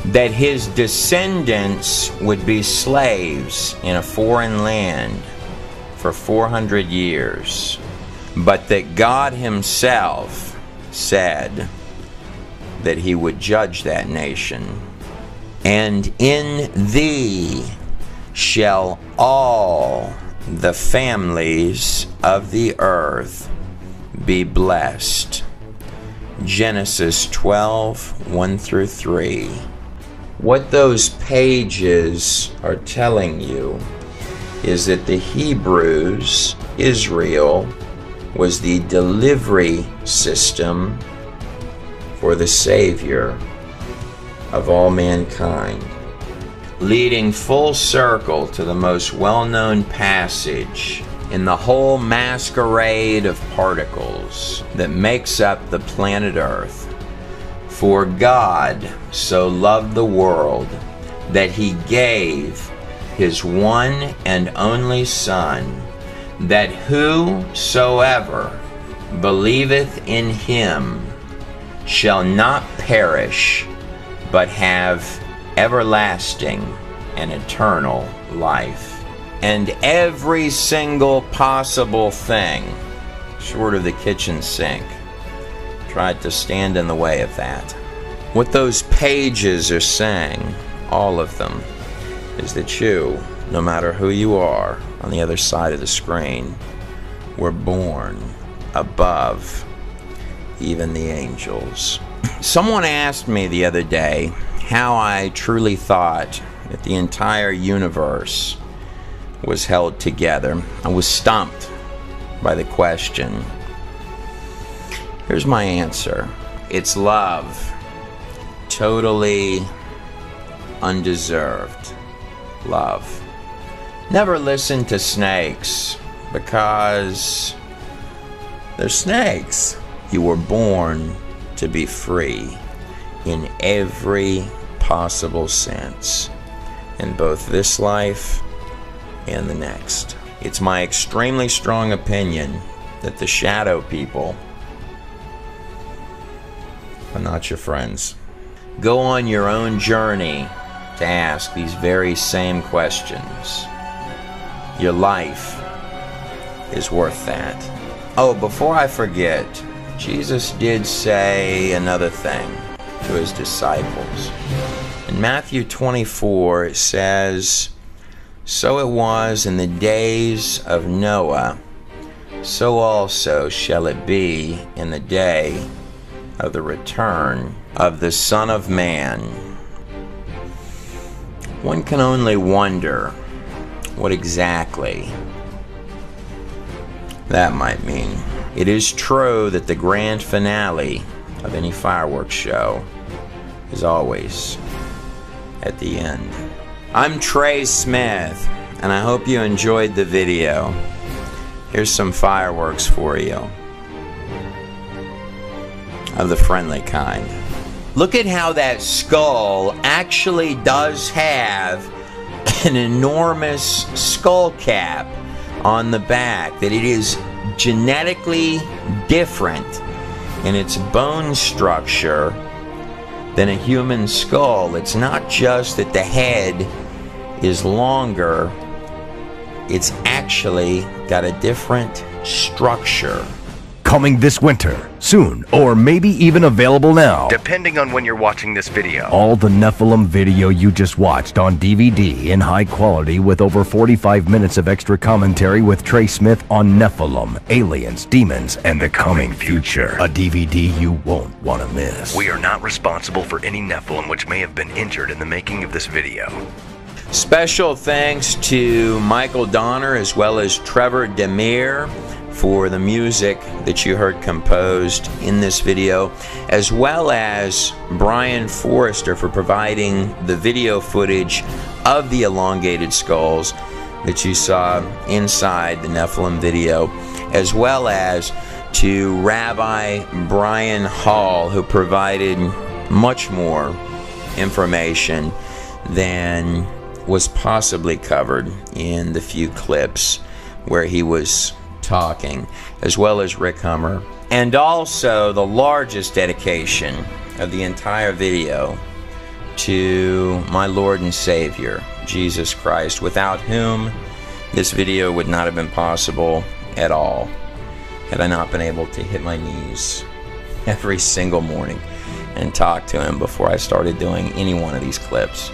that his descendants would be slaves in a foreign land for 400 years, but that God himself said that he would judge that nation. "And in thee shall all the families of the earth be blessed. Genesis 12, 1 through 3. What those pages are telling you is that the Hebrews, Israel, was the delivery system for the Savior of all mankind, leading full circle to the most well-known passage in the whole masquerade of particles that makes up the planet Earth. For God so loved the world that he gave his one and only Son, that whosoever believeth in him shall not perish, but have everlasting and eternal life. And every single possible thing, short of the kitchen sink, tried to stand in the way of that. What those pages are saying, all of them, is that you, no matter who you are on the other side of the screen, were born above even the angels. Someone asked me the other day how I truly thought that the entire universe was held together. I was stumped by the question. Here's my answer. It's love. Totally undeserved love. Never listen to snakes, because they're snakes. You were born to be free in every possible sense, in both this life and the next. It's my extremely strong opinion that the shadow people are not your friends. Go on your own journey to ask these very same questions. Your life is worth that. Oh, before I forget, Jesus did say another thing to his disciples. In Matthew 24, it says, "So it was in the days of Noah, so also shall it be in the day of the return of the Son of Man." One can only wonder what exactly that might mean. It is true that the grand finale of any fireworks show is always at the end. I'm Trey Smith, and I hope you enjoyed the video. Here's some fireworks for you, of the friendly kind. Look at how that skull actually does have an enormous skull cap on the back, that it is genetically different in its bone structure than a human skull. It's not just that the head is longer, it's actually got a different structure. Coming this winter, soon, or maybe even available now, depending on when you're watching this video. All the Nephilim video you just watched on DVD in high quality, with over 45 minutes of extra commentary with Trey Smith on Nephilim, aliens, demons, and the coming future. A DVD you won't want to miss. We are not responsible for any Nephilim which may have been injured in the making of this video. Special thanks to Michael Donner as well as Trevor Demir for the music that you heard composed in this video, as well as Brian Forrester for providing the video footage of the elongated skulls that you saw inside the Nephilim video, as well as to Rabbi Brian Hall, who provided much more information than was possibly covered in the few clips where he was talking, as well as Rick Hummer. And also the largest dedication of the entire video to my Lord and Savior, Jesus Christ, without whom this video would not have been possible at all, had I not been able to hit my knees every single morning and talk to him before I started doing any one of these clips.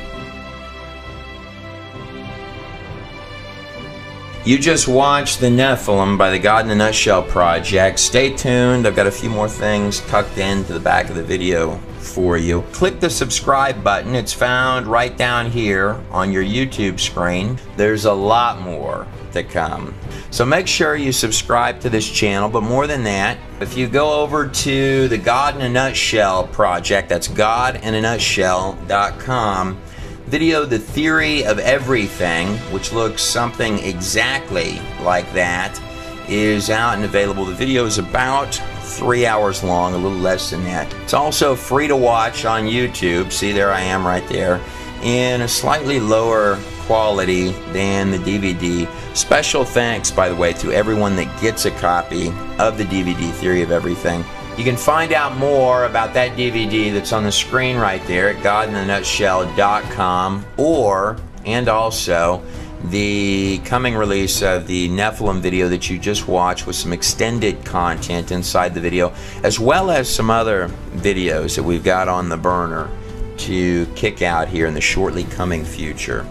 You just watched The Nephilim by the God in a Nutshell Project. Stay tuned. I've got a few more things tucked into the back of the video for you. Click the subscribe button. It's found right down here on your YouTube screen. There's a lot more to come. So make sure you subscribe to this channel, but more than that, if you go over to the God in a Nutshell Project, that's godinanutshell.com, video The Theory of Everything, which looks something exactly like that, is out and available. The video is about 3 hours long, a little less than that. It's also free to watch on YouTube. See, there I am right there, in a slightly lower quality than the DVD. Special thanks, by the way, to everyone that gets a copy of the DVD Theory of Everything. You can find out more about that DVD that's on the screen right there at godinanutshell.com, and also the coming release of the Nephilim video that you just watched with some extended content inside the video, as well as some other videos that we've got on the burner to kick out here in the shortly coming future.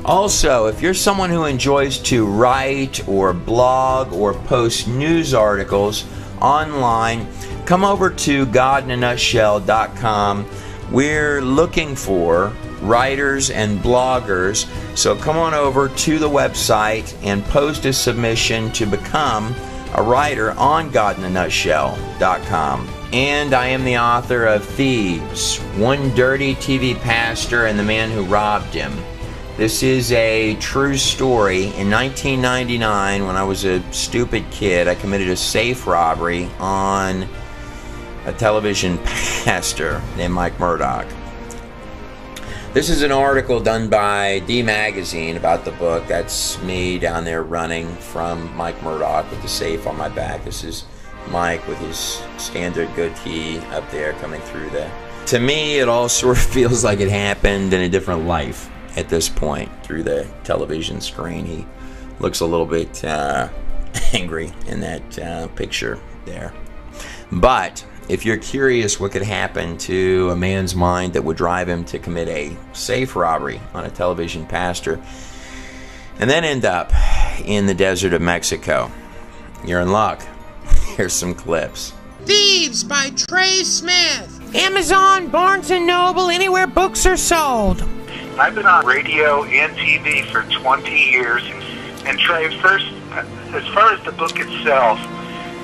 Also, if you're someone who enjoys to write or blog or post news articles online, come over to godinanutshell.com. We're looking for writers and bloggers, so come on over to the website and post a submission to become a writer on godinanutshell.com. And I am the author of Thieves, One Dirty TV Pastor and the Man Who Robbed Him. This is a true story. In 1999, when I was a stupid kid, I committed a safe robbery on a television pastor named Mike Murdoch. This is an article done by D Magazine about the book. That's me down there running from Mike Murdoch with the safe on my back. This is Mike with his standard goatee up there coming through there. To me, it all sort of feels like it happened in a different life at this point through the television screen. He looks a little bit angry in that picture there. But if you're curious what could happen to a man's mind that would drive him to commit a safe robbery on a television pastor and then end up in the desert of Mexico, you're in luck. Here's some clips. Thieves by Trey Smith. Amazon, Barnes & Noble, anywhere books are sold. I've been on radio and TV for 20 years. And Trey, first, as far as the book itself,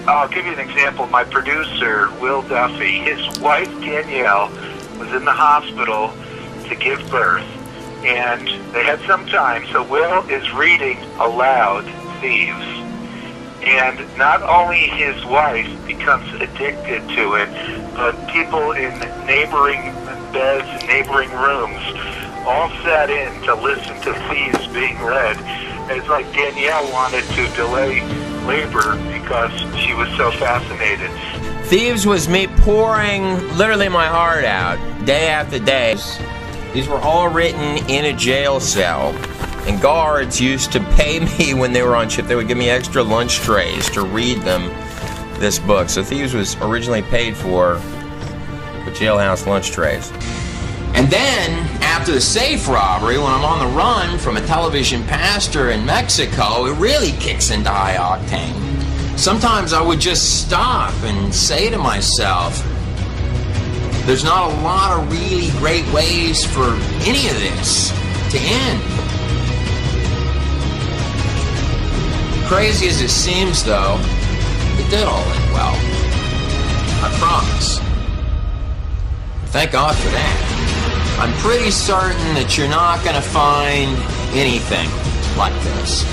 I'll give you an example. My producer, Will Duffy, his wife, Danielle, was in the hospital to give birth. And they had some time, so Will is reading aloud Thieves. And not only his wife becomes addicted to it, but people in neighboring beds and neighboring rooms all sat in to listen to Thieves being read. It's like Danielle wanted to delay labor because she was so fascinated. Thieves was me pouring literally my heart out day after day. These were all written in a jail cell, and guards used to pay me when they were on shift. They would give me extra lunch trays to read them this book. So Thieves was originally paid for with jailhouse lunch trays. And then, after the safe robbery, when I'm on the run from a television pastor in Mexico, it really kicks into high octane. Sometimes I would just stop and say to myself, there's not a lot of really great ways for any of this to end. Crazy as it seems, though, it did all end well. I promise. Thank God for that. I'm pretty certain that you're not going to find anything like this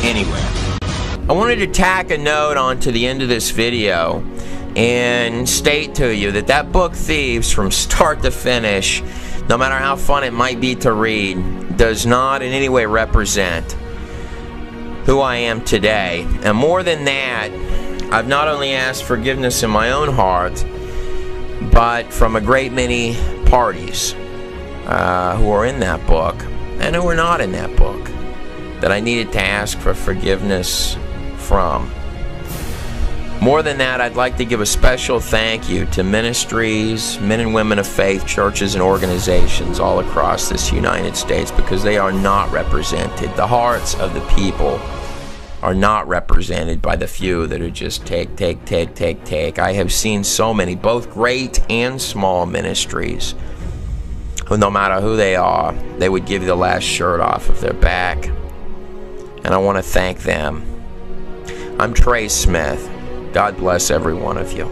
anywhere. I wanted to tack a note onto the end of this video and state to you that that book, Thieves, from start to finish, no matter how fun it might be to read, does not in any way represent who I am today. And more than that, I've not only asked forgiveness in my own heart, but from a great many parties who are in that book and who are not in that book that I needed to ask for forgiveness from. More than that, I'd like to give a special thank you to ministries, men and women of faith, churches, and organizations all across this United States, because they are not represented. The hearts of the people are not represented by the few that are just take, take, take, take, take. I have seen so many, both great and small ministries, who no matter who they are, they would give you the last shirt off of their back. And I want to thank them. I'm Trey Smith. God bless every one of you.